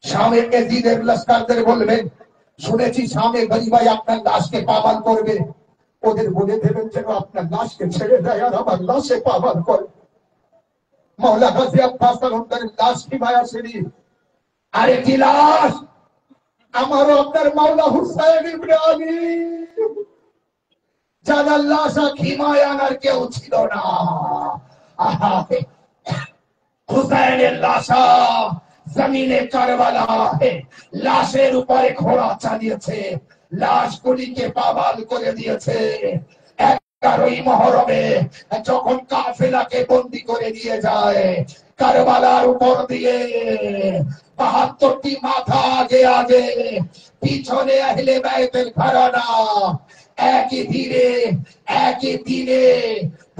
শামে এজিদের লস্করদের বলবেন, শুনেছি শামে গরিবাই আপনার লাশকে পাবাল করবে, ওদের বলে দেবেন যেন আপনার লাশকে ছেড়ে দেয় আর আমার লাশে পাবাল করে। মাওলা গাজী আব্বাস আলমদারের লাশ খিমায় আসেনি। আরেকটি লাশ আমারও আপনার মাওলা হুসাইন ইবনে আলী, যার লাশ খিমায় আনার কেউ ছিল না। হুসাইনের লাশা জমিনে কারবালায় লাশের উপরে ঘোড়া চালিয়েছে, লাশগুলিকে পাবাল করে দিয়েছে। 11ই মহরমে যখন কাফেলাকে বন্দী করে দিয়ে যায় কারবালার উপর দিয়ে, 72টি মাথা আগে আগে, পিছনে আহলে বাইতের ঘরানা, একই দিনে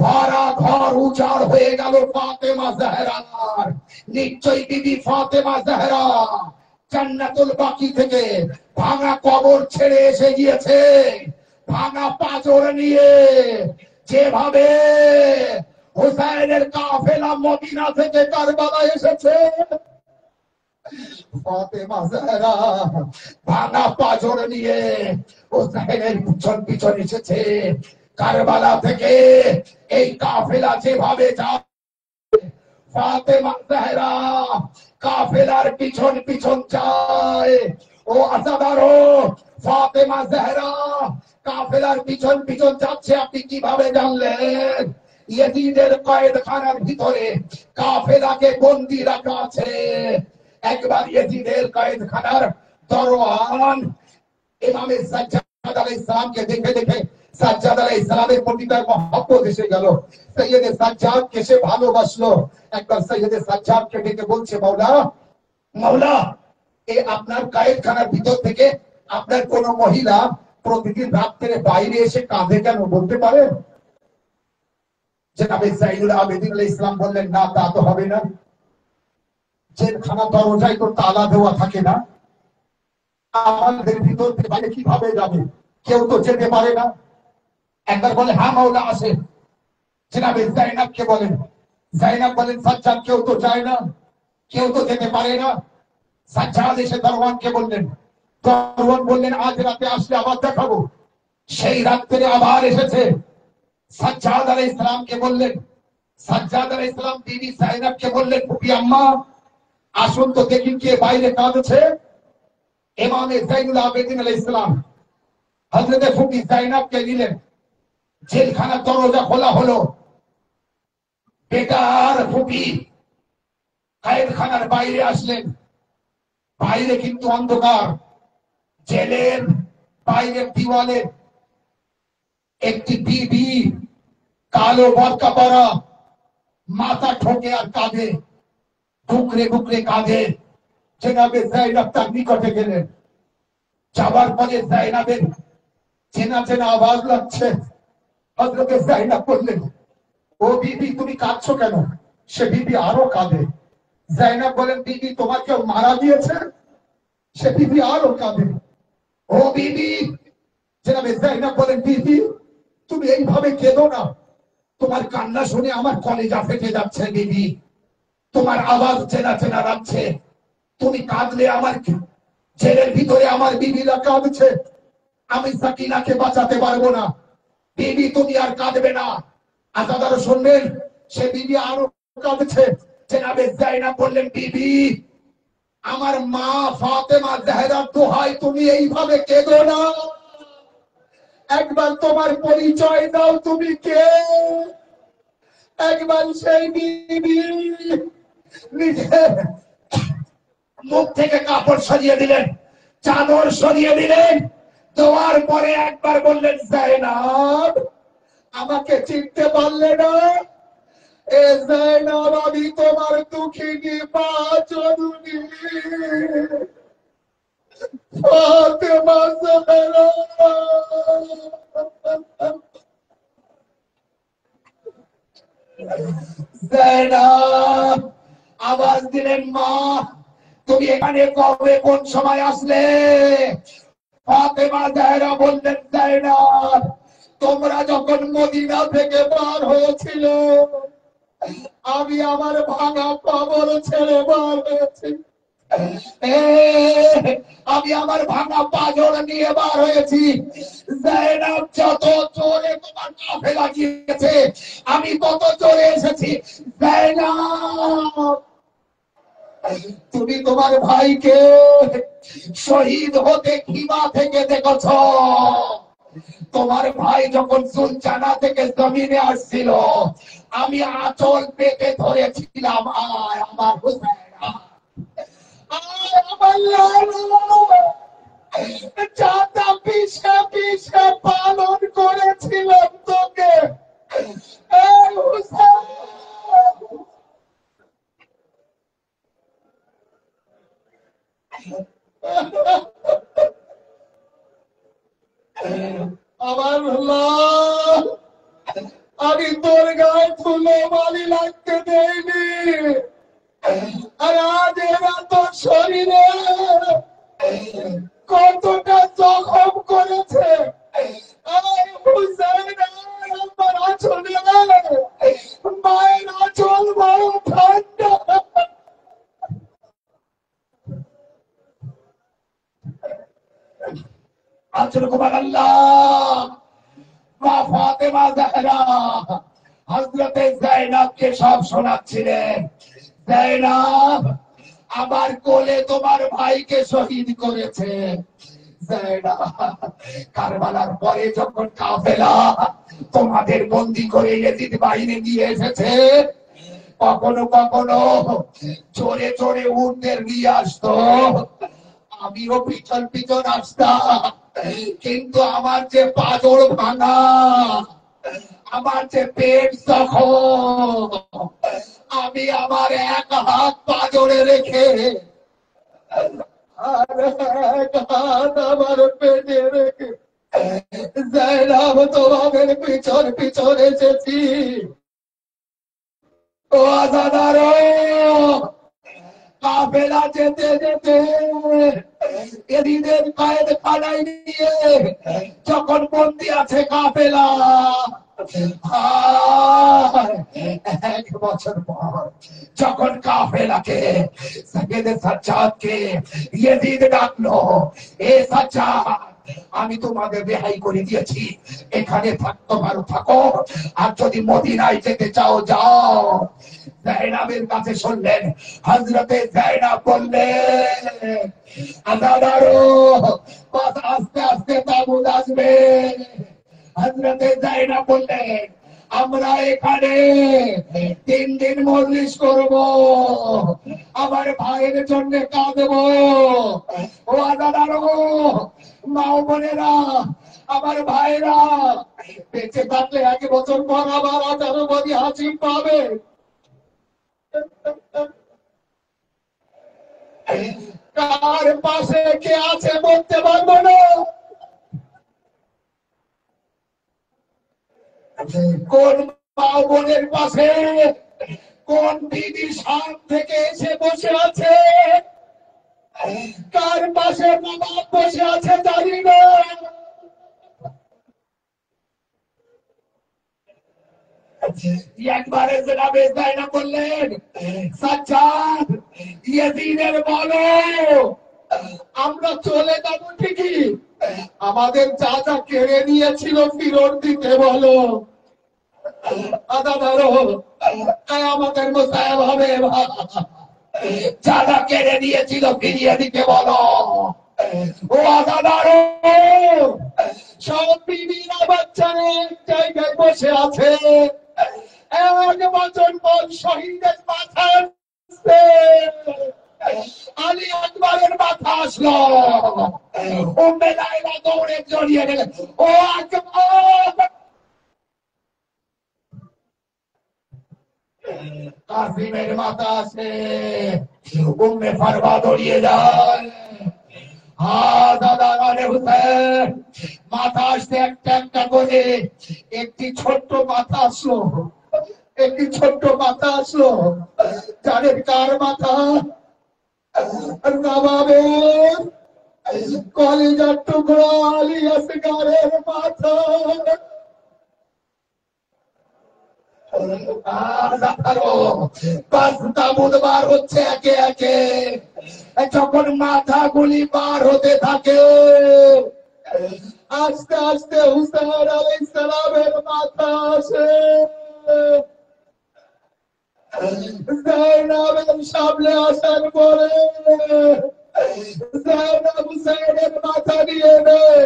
ভরা ঘর উজাড় হয়ে গেল ফাতেমা জাহরার। নিশ্চয়ই বিবি ফাতেমা জাহরা জান্নাতুল বাকি থেকে ভাঙা কবর ছেড়ে এসে গিয়েছে, ভাঙা পাঁজর নিয়ে। যেভাবে হুসাইনের কাফেলা মদিনা থেকে কারবালা এসেছে, ফাতেমা জাহরা ভাঙা পাঁজর নিয়ে হুসাইনের পিছন পিছন এসেছে। কারবালা থেকে এই কাফেলা যেভাবে যায়, ফাতেমা জাহরা কাফেলার পিছন পিছন যায়। ও আজাদারো, ফাতেমা জাহরা কাফেলার পিছন পিছন যাচ্ছে। আপনি কিভাবে জানলেন? ইয়াজিদের কয়েদখানার ভিতরে কাফেলাকে বন্দী রাখা আছে। একবার ইয়াজিদের কয়েদখানার দরওয়ান ইমামে সাজ্জাদ আলাইহিস সালামকে দেখে দেখে সাজ্জাদ আলাইহিস সালামের প্রতি তার মহব্বত এসে গেল। সৈয়দে সাজ্জাদকে সে ভালোবাসলো। একবার সৈয়দে সাজ্জাদকে ডেকে বলছে, মাওলা মাওলা, এই আপনার কয়েদখানার ভিতর থেকে আপনার কোন মহিলা প্রতিদিন রাত্রে বাইরে এসে কাঁদে কেন, বলতে পারেন? জনাবে যাইনুল আবেদিন আলাইহিস সালাম বললেন, না, তা তো হবে না। জেলখানা দরজায় তো তালা দেওয়া থাকে না, আমাদের ভিতর থেকে বাইরে কিভাবে যাবে? কেউ তো যেতে পারে না। একবার বলে, হ্যাঁ মাওলা আসে। জনাবে জাইনাবকে বলেন, জাইনাব বলেন, সাজ্জাদ কেউ তো যায় না, কেউ তো যেতে পারে না। সাজ্জাদ এসে দরওয়ানকে বললেন, দরওয়ান বললেন, আজ রাতে আসলে আবার দেখাবো। সেই রাত্রে আবার এসেছে। সাজ্জাদ আলাইহিস সালামকে বললেন, সাজ্জাদ আলাইহিস সালাম বিবি জাইনাবকে বললেন, ফুপি আম্মা আসুন তো দেখি কে বাইরে কাঁদছে। ইমামে যাইনুল আবেদিন আলাইহিস সালাম হযরতে ফুপি জাইনাবকে নিলেন। জেলখানার দরজা খোলা হলো। বেটার ফুপি কয়েদখানার বাইরে আসলেন। বাইরে কিন্তু অন্ধকার। জেলের বাইরের দিওয়ালে একটি বিবি কালো বরকা পরা, মাথা ঠোকে আর কাঁধে, টুকরে টুকরে কাঁধে। জনাবে যায়নাব তার নিকটে গেলেন। যাবার পরে যায়নাবের চেনা চেনা আওয়াজ লাগছে। হযরতে যায়নাব বললেন, ও বিবি, তুমি কাঁদছো কেন? সে বিবি আরো কাঁদে। যায়নাব বলেন, বিবি তোমার কেউ মারা দিয়েছে? সে বিবি আরো কাঁদে। ও বিবি, জনাবে যায়নাব বলেন, বিবি তুমি এইভাবে কেঁদো না, তোমার কান্না শুনে আমার কলিজা ফেটে যাচ্ছে। বিবি তোমার আওয়াজ চেনা চেনা লাগছে, তুমি কাঁদলে আমার জেলের ভিতরে আমার বিবিরা কাঁদছে, আমি সাকিনাকে বাঁচাতে পারবো না। বিবি তুমি আর কাঁদবে না। আজাদারও শুনবেন, সে বিবি আরো কাঁদছে। জনাবে যায়নাব বললেন, বিবি আমার মা ফাতেমা জাহরার দোহাই তুমি এইভাবে কেঁদো না, একবার তোমার পরিচয় দাও, তুমি কে? একবার সেই বিবি নিজের মুখ থেকে কাপড় সরিয়ে দিলেন, চাদর সরিয়ে দিলেন। দেওয়ার পরে একবার বললেন, যায়নাব আমাকে চিনতে পারলে না? এ যায়নাব, আমি তোমার দুঃখিনী মা জননী ফাতেমা জাহরা। যায়নাব আওয়াজ দিলেন, মা তুমি এখানে কবে, কোন সময় আসলে? ফাতেমা জাহরা বললেন, যায়নাব তোমরা যখন মদিনা থেকে বার হয়েছিল, আমি আমার ভাঙা কবর ছেড়ে বার হয়েছি। আমি আমার ভাঙা পাঁজর নিয়ে বার হয়েছি। যায়নাব যত জোরে তোমার কাফেলা গিয়েছে, আমি তত জোরে এসেছি। যায়নাব তুমি তোমার ভাইকে শহীদ হতে খিমা থেকে দেখেছ, তোমার ভাই যখন সুলতানা থেকে জমিনে আসছিল, আমি আঁচল পেতে ধরেছিলাম, আয় আমার হুসেন, আয় আমার লালু। চাঁদা পিছে পিছে পালন করেছিলাম তোকে, এই হুসেন। আমার লাল, আমি তোর গায়ে ফুলে মালি লাগতে দেয়নি, আর আজ এরা তোর শরীরে কতটা জখম করেছে। আয় হুসেন, আমার আঁচলে মায়ের আঁচল বড় ঠান্ডা। আঁচল কুমার আল্লাহ, মা ফাতেমা জাহরা হযরতে যায়েনবকে সব শোনাচ্ছিলেন। যায়েনব, আমার কোলে তোমার ভাইকে শহীদ করেছে। যায়েনব, কারবালার পরে যখন কাফেলা তোমাদের বন্দী করে ইয়েজিদ বাহিনী দিয়ে এসেছে, কখনো কখনো চড়ে চড়ে উটদের নিয়ে আসতো, আমিও পিছন পিছন আসতাম, কিন্তু আমার যে পাজর ভাঙা, আমার যে পেট জখম, আমি আমার এক হাত পাজরে রেখে আর এক হাত আমার পেটে রেখে যায়েনব তোমাদের পিছন পিছন এসেছি। ও আজাদারো, কাফেলা যেতে যেতে এদিনের কায়েদ খানায় নিয়ে যখন বন্দি আছে কাফেলা, এক বছর পর যখন কাফেলাকে সৈয়দ সাজ্জাদকে ইয়াজিদ ডাকলো, এ সাজ্জাদ, আমি তোমাদের রেহাই করে দিয়েছি, এখানে থাকতে পারো থাকো, আর যদি মদিনায় যেতে চাও যাও। যায়েনবের কাছে শুনলেন, হযরতে যায়েনব বললেন, আজাদারো, বাস আস্তে আস্তে তাবুত আসবে। হযরতে যায়েনব বললেন, আমরা এখানে 3 দিন মজলিস করব, আমার ভাইয়ের জন্য কাঁদবো। ও আজাদারো, মা ও বোনেরা, আমার ভাইরা বেঁচে থাকলে 1 বছর পর আবার 18 বদি হাসি পাবে। কার পাশে কে আছে বলতে পারবো না, কোন মা বোনের পাশে কোন দিদি সাম থেকে এসে বসে আছে, কার পাশে বাবা বসে আছে জানি না। একবারে জনাবে যায়েনব বললেন, সাজ্জাদ, ইয়াজিদের বলো আমরা চলে যাবো ঠিকই, আমাদের যা যা কেড়ে নিয়েছিল ফিরত দিতে বলো। আদাদারো, আমাদের মোসাহেব হবে, যা যা কেড়ে নিয়েছিল ফিরিয়ে দিতে বলো। ও আদাদারো, সব বিবিরা বাচ্চারা এক জায়গায় বসে আছে, 1 বছর পর শহীদের মাথা আসছে। আলী আকবরের মাথা আসলো, উম্মে লায়লা দৌড়ে জড়িয়ে গেলেন, ও আকবর। কাসিমের মাথা আসে, উম্মে ফারবা দৌড়িয়ে যায়। হুসেন, মাথা আসতে একটা একটা করে একটি ছোট্ট মাথা আসলো, একটি ছোট্ট মাথা আসলো। জানেন কার মাথা? নবাবের কলিজার টুকরা আলী আসগারের মাথা। বার হচ্ছে একে একে, যখন মাথা গুলি বার হতে থাকে, আস্তে আস্তে হুসেন আলাইহিস সালামের মাথা আসে। যায়েনবের সামনে আসার পরে যায়েনব হুসেনের মাথা নিয়ে নেয়,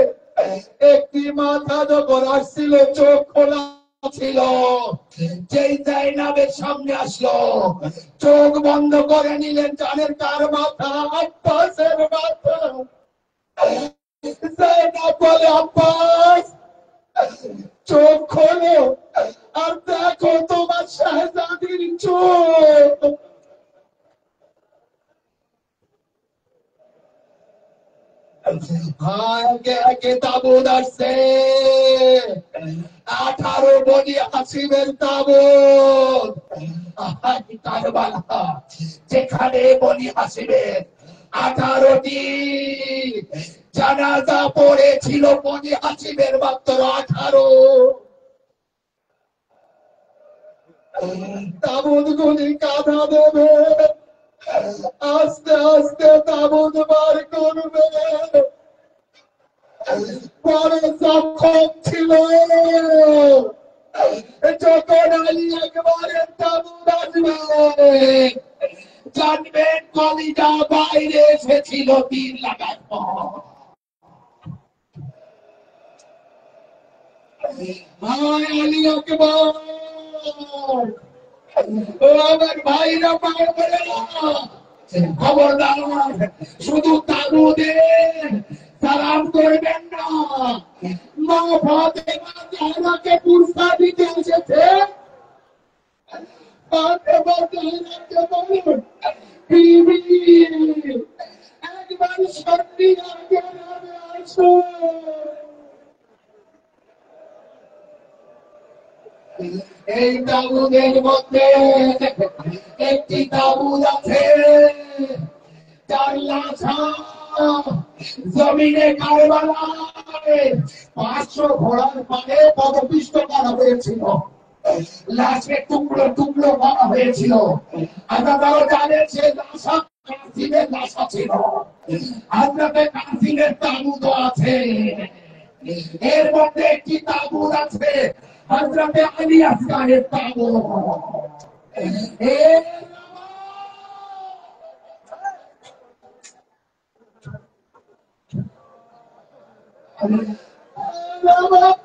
একটি মাথা যখন আসছিল চোখ খোলা ছিল, যেই জাইনাবের সামনে আসলো চোখ বন্ধ করে নিলেন। জানেন কার মাথা? আব্বাসের মাথা। জাইনাব বলে, আব্বাস চোখ খোলো আর দেখো তোমার শাহজাদির চোখ। আগে আগে তাবুত আসছে, 18 বনি হাসিমের তাবুত। কারবালা, যেখানে বনি হাসিমের 18টি জানাজা পড়েছিল, বনি হাসিমের মাত্র 18। তাবুত গুলি কাঁধা দেবে, আস্তে আস্তে তাবুত বার করবে। পরে জখম ছিল, যখন আলী একবারের তাবুত আসবে জানবেন কলিজা বাইরে এসেছিল 3 লাগানো। আলী একবার, আমার ভাইরা পারবে না। খবরদার, শুধু তাবুতে সালাম করবেন না। মা ফাতেমা জাহরাকে পুরস্কা দিতে এসেছে। ফাতেমা জাহরাকে বলুন, বিবি একবার সত্যি আগে আসো। এই তাবুদের মধ্যে একটি তাবুত আছে, যার লাশা জমিনে কারবালায় 500 ঘোড়ার পায়ে পদপিষ্ট করা হয়েছিল। লাশকে টুকরো টুকরো করা হয়েছিল। আপনারা জানেন সে লাশা কাসিমের লাশা ছিল। আপনাদের কাসিমের তাবুত আছে, এর মধ্যে একটি তাবুত আছে হযরতে আলী আসগারের তাবুত।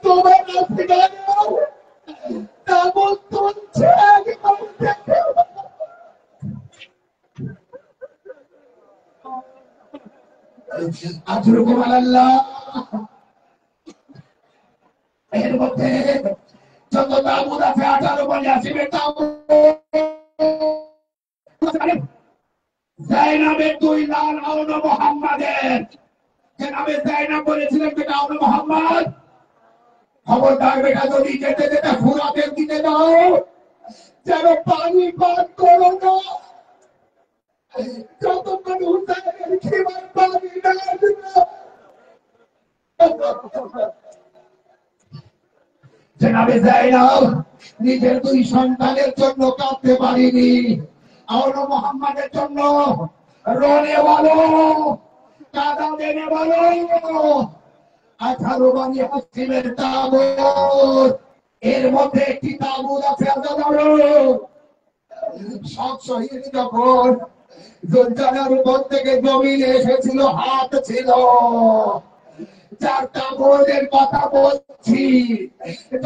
তোমার তাবুত তুলছে আজরুকুম আল্লাহ। এর মধ্যে যত তাবুত আছে 18 বনি হাসিমের তাবুত। জাইনাবের 2 লাল আউন মুহাম্মাদের, যে নামে জাইনাব বলেছিলেন বেটা আউন মুহাম্মদ, খবরদার বেটা যদি যেতে যেতে ফুরাতের দিকে যাও যেন পানি পান করো না, যতক্ষণ হুসাইনের খিমার পানি না আসবে। জনাবে জাইনাব নিজের 2 সন্তানের জন্য কাঁদতে পারিনি, আউন মুহাম্মাদের জন্য রোনে বলো, কাঁদা দেনে বলো। 18 বনি হাসিমের তাবুত, এর মধ্যে একটি তাবুত আছে সব শহীদ যখন জুলজানার উপর থেকে জমিনে এসেছিল, হাত ছিল। 4টা বোর্ডের কথা বলছি,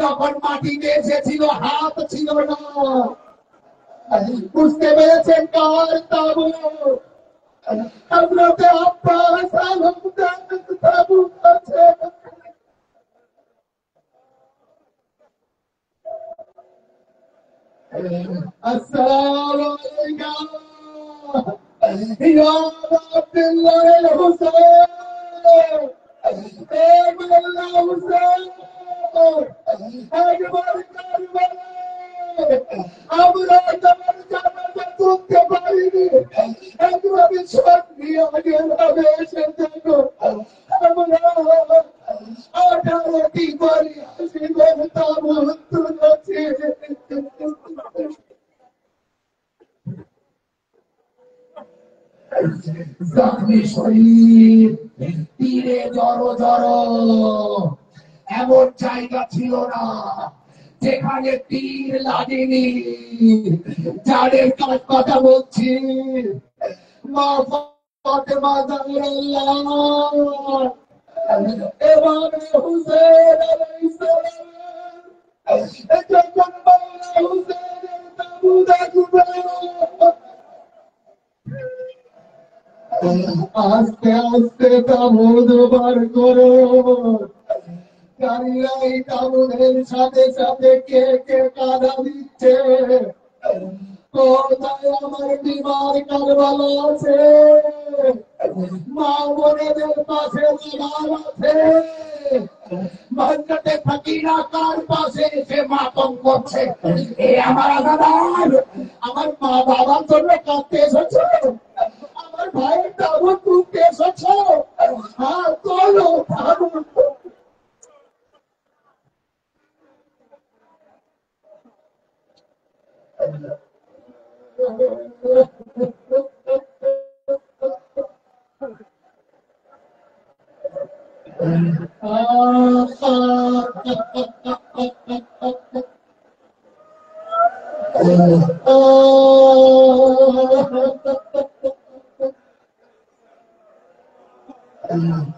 যখন মাটিতে এসেছিল হাত ছিল না। বুঝতে পেরেছেন কার তাবুত? হযরতে আব্বাস আলমদার তাবুত আছে। আসসালামু আলাইকুম ইয়া আব্দুল্লাহ হুসাইন, এ মোল্লা হুসাইন, একবার কারবালা আমরা তোমার জানাজা তুলতে পারিনি, একবার সত্যি আগে ভাবে এসে দেখো। আমরা 18টি বনি হাসিমের তাবুত তুলেছি। জখমি শরীর, তীরে জড়ো জড়ো, এমন জায়গা ছিল না যেখানে তীর লাগেনি। যাদের কথা বলছি, মা ফাতেমা জাহরা, এবার হুসেন আলাইহিস সালাম যখন মাওলা হুসেনের তাবু দেখবে, আস্তে আস্তে তাবুদ বার করো। জানি না এই তাবুদের সাথে সাথে কে কে কাঁদা দিচ্ছে। কোথায় আমার বিমার কারবালা আছে? মা বোনেদের পাশে বিমার আছে। মসজিদে ফকিরা কার পাশে এসে মাতম করছে। এ আমার আজাদার, আমার মা বাবার জন্য কাঁদতে এসেছো, আমার ভাইয়ের তাবু তুলতে এসেছো। হ্যাঁ চলো তাবু।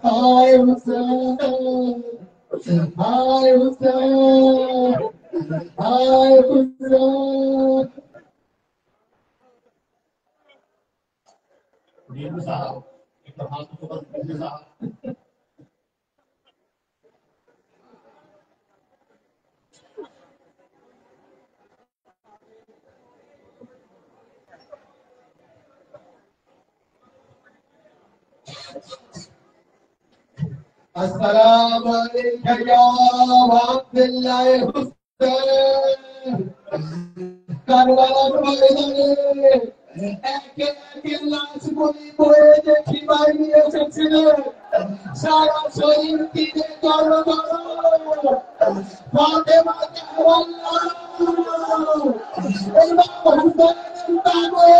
Hi Hussein, hi Hussein, hi Hussein. Assalamu alaikum ya Abdullah Hussein. কারবালার ময়দানে একে একে লাশ গুলি বয়ে দেখি বাড়ি এসেছিলেন। সারা শরীর তীরে গরম গরম। ফাতেমা কারবালাহ, ইমাম হুসেনের তাবুত।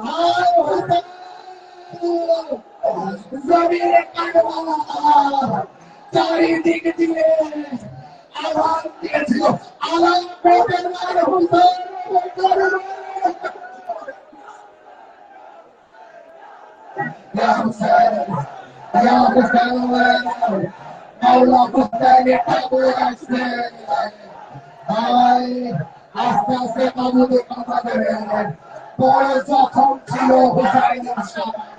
হায় হুসেন, জমিনে কারবালা চারিদিক দিয়ে আওয়াজ দিয়েছিল, আল্লাহ পেটের মার হুসেন। ইয়া হুসেন, ইয়া হুসেন, মাওলা হুসেনের তাবুত আসছে। ভাই আস্তে আস্তে তাবুতে কথা দেবেন। পরে যখন ছিল হুসাইনের সামনে,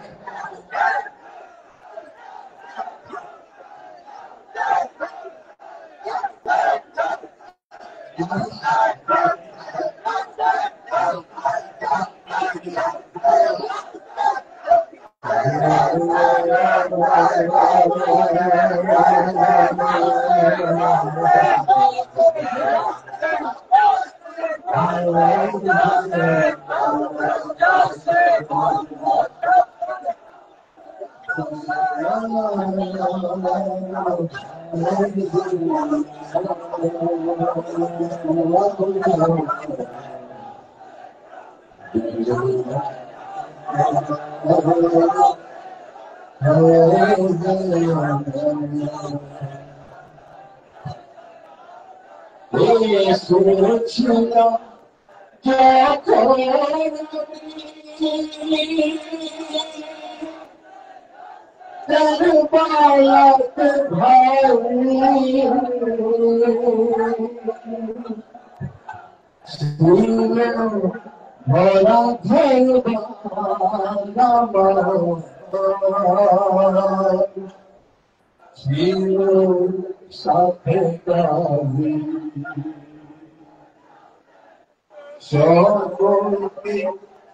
সকলকে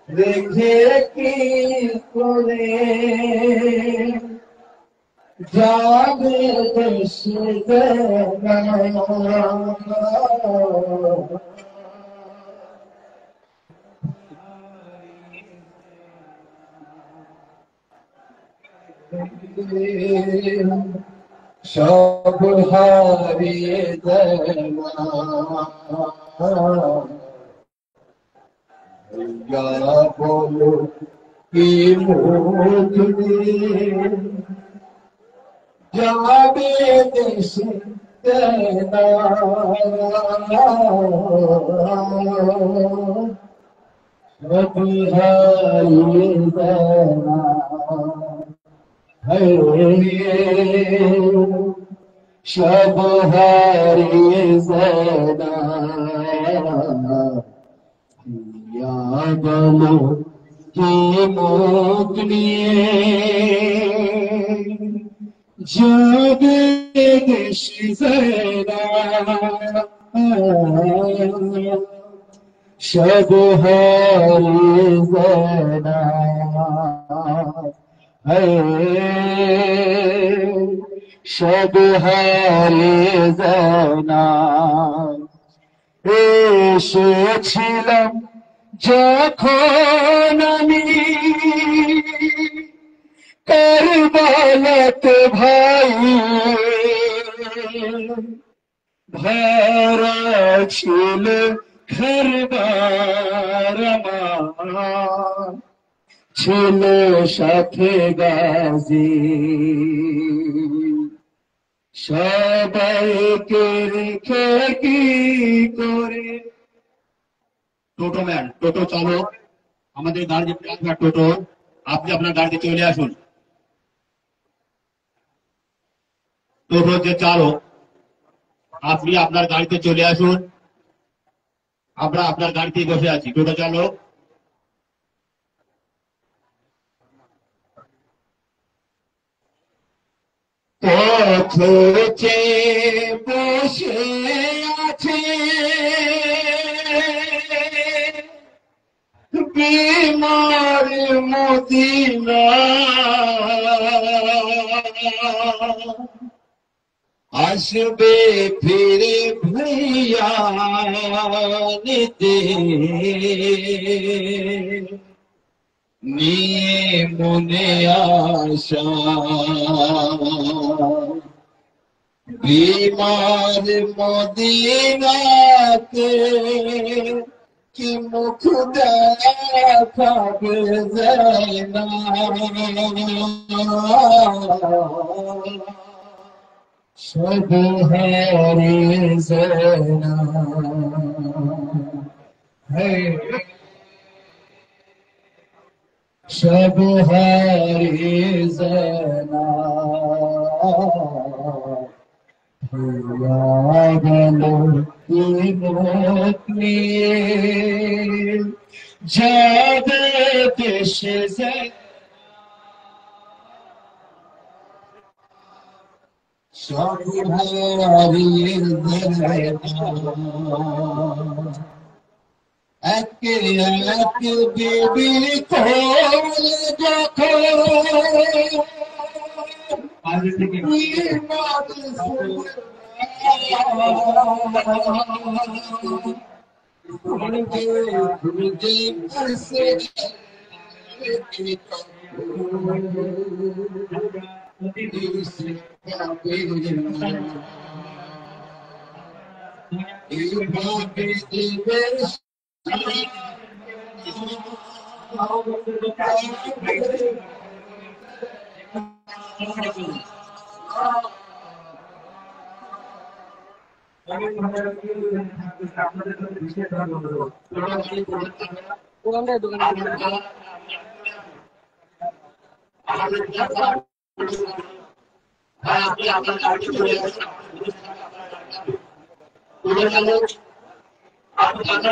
দেখে কি করে যাবে দেশে সব হারিয়ে দেওয়া বলো কি মুজরে যাবে দেশে সব হারিয়ে দেওয়া সব হারিয়ে জানা বলো কি মুখ নিয়ে যাবে দেশ জানা সব হারিয়ে জানা সব হারিয়ে জানা এসেছিলাম যখন আমি কারবালাতে ভাই ভরা ছিল ঘরবার আমার ছিল সাথে গাজী সবাইকে রেখে কি করে টোটো ম্যান, টোটো চালক, আমাদের গাড়ি যে টোটো, আপনি আপনার গাড়িতে চলে আসুন। টোটো যে চালক, আপনি আপনার গাড়িতে চলে আসুন। আমরা আপনার গাড়িতে বসে আছি। টোটো চালক, পথে বসে আছে বিমার মদিনা আসবে ফিরে ভুইয়া নিতে নিয়ে মনে আশা বিমার মদিনাতে কি মুখ দেখাবে যায় না সব হারিয়ে যায় না সব হারিয়ে জানা গেল কি মুখ নিয়ে যাবে দেশে সব হারিয়ে জানা একে এক বিবির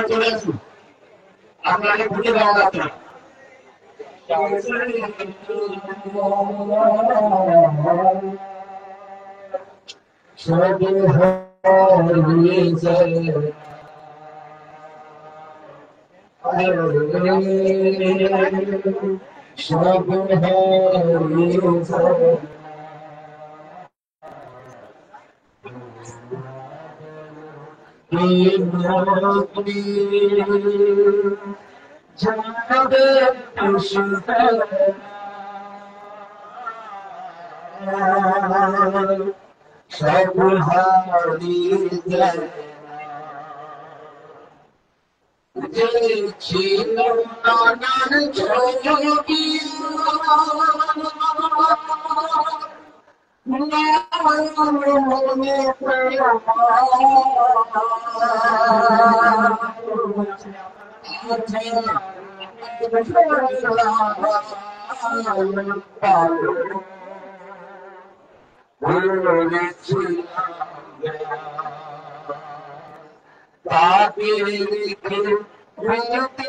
কোলে আপনাকে ঘুরে দেওয়া যাচ্ছে না সব হারিয়ে যায় সব হারিয়ে যায় সব হারিয়ে যায় ছিল নানান ছবি মনে তাকে রেখে রইতে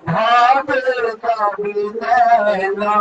ভাবের দাবি নেয় না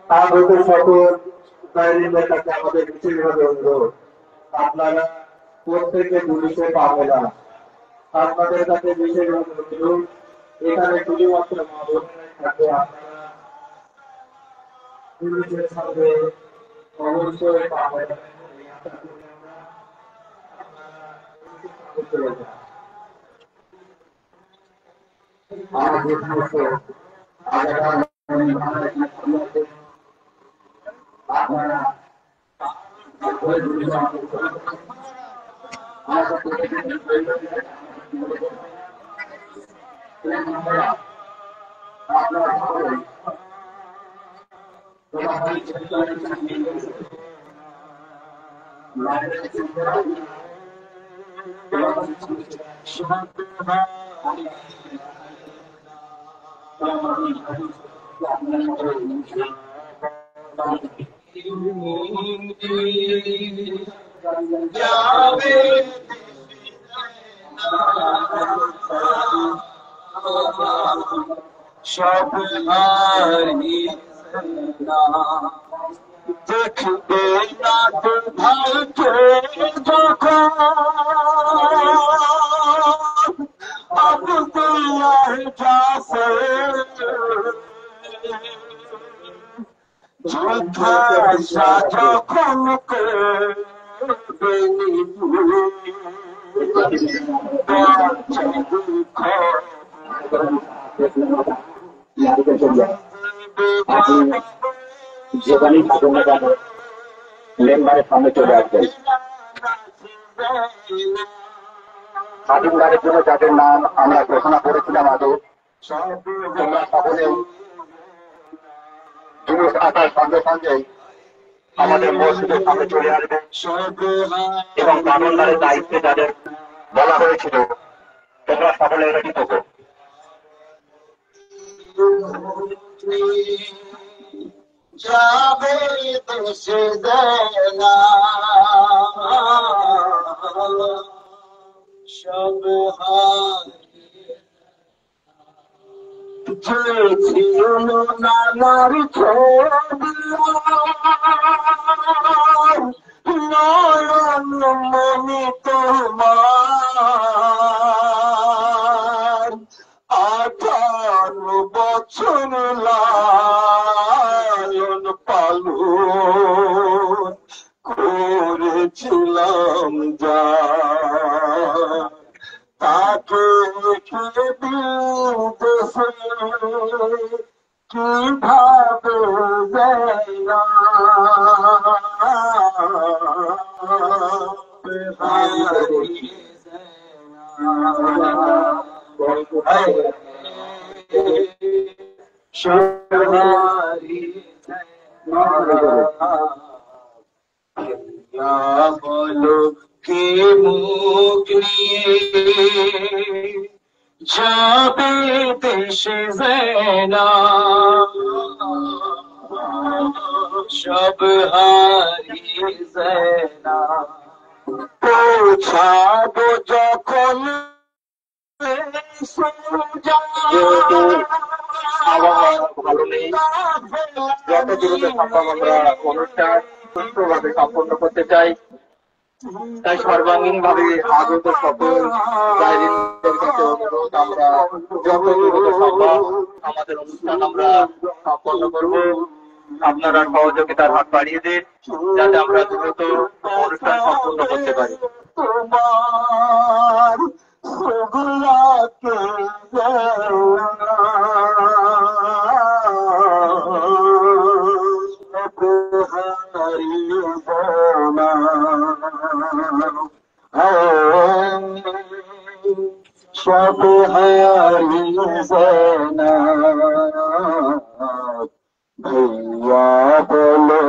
আগত সকল বাইরের কাছে আমাদের বিশেষভাবে অনুরোধ, আপনারা প্রত্যেকে পুলিশে পাবে না। আপনাদের কাছে বিশেষভাবে অনুরোধ, এখানে শুধুমাত্র মা বোনেরাই থাকবে। আপনারা পুলিশের সাথে অবশ্যই পাবেন। আমাদের সমস্ত আপনারা সব হারিয়ে দেখবে না তো ভাইকে যখন আবদুল্লাহ যাছে যথা যখন করবে যেখানেই থাকুন না কেন মেম্বারের সামনে চলে আসবেন। স্বাধীনতার জন্য যাদের নাম আমরা ঘোষণা করেছিলাম আগে, তোমরা সকলেই জুলুস আসার সঙ্গে সঙ্গেই আমাদের মসজিদের সামনে চলে আসবে এবং বাবনদারের দায়িত্বে যাদের বলা হয়েছিল তোমরা সকলে রেডি থাকো। যাবে দেশে দেনা সব হারিয়ে নানার নয়ন মনি তোমার 18 বছর লালন পালন করেছিলাম যা তাকে রেখে বিদেশে কিভাবে বলো কে মুখ নিয়ে যাবে দেশে না সব হারিয়ে না পৌঁছাবো যখন যেহেতু আবহাওয়া ভালো নেই, যত দ্রুত সম্ভব আমরা অনুষ্ঠান সুষ্ঠুভাবে সম্পন্ন করতে চাই। তাই সর্বাঙ্গীন ভাবে আগত সকল বাইরের কাছে অনুরোধ, আমরা যত দ্রুত সম্ভব আমাদের অনুষ্ঠান আমরা সম্পন্ন করব। আপনারা সহযোগিতার হাত বাড়িয়ে দিন যাতে আমরা দ্রুত অনুষ্ঠান সম্পন্ন করতে পারি। সব হারিয়ে ভैया बोलो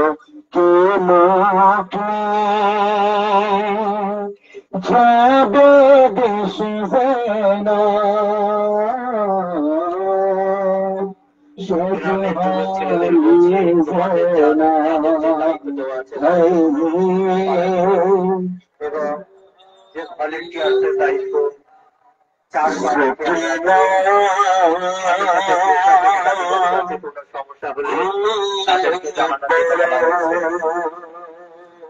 के मुख যাবে দেশে না সব হারিয়ে না এবং যে ভলেন্টিয়ারদের দায়িত্ব সমস্যা হলে তাদেরকে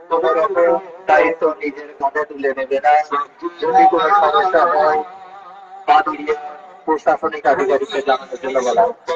তোমার দায়িত্ব নিজের কাঁধে তুলে নেবে না। যদি কোনো সমস্যা হয় বা দিয়ে প্রশাসনিক আধিকারিককে জানানোর জন্য বলা হচ্ছে।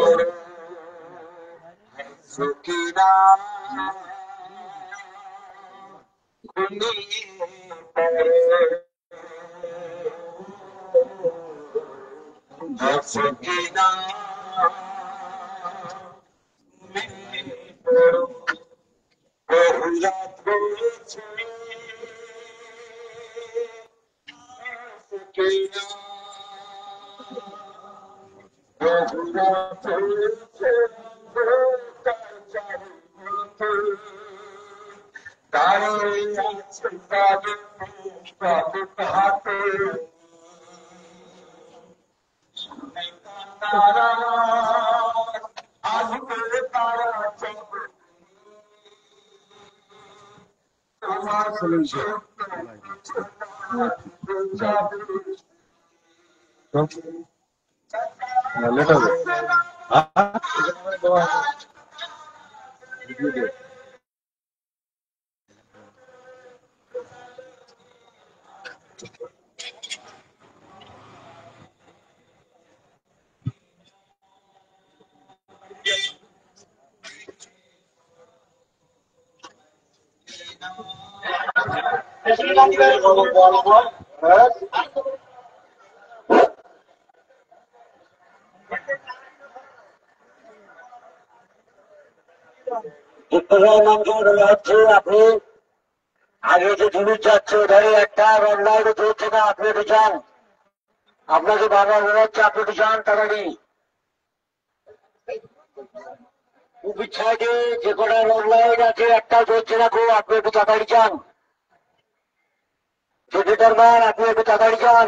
আপনি আগে যে জিনিস যাচ্ছে ধরে একটা অনলাইনে চলছে না, আপনি একটু যান, আপনাকে বারবার মনে হচ্ছে আপনি একটু যান তাড়াতাড়ি। উপর সাইডে যে কটা অনলাইন আছে একটাও চলছে না, খুব আপনি একটু তাড়াতাড়ি যান। সেক্রেটার ম্যান আপনি একটু তাড়াতাড়ি যান।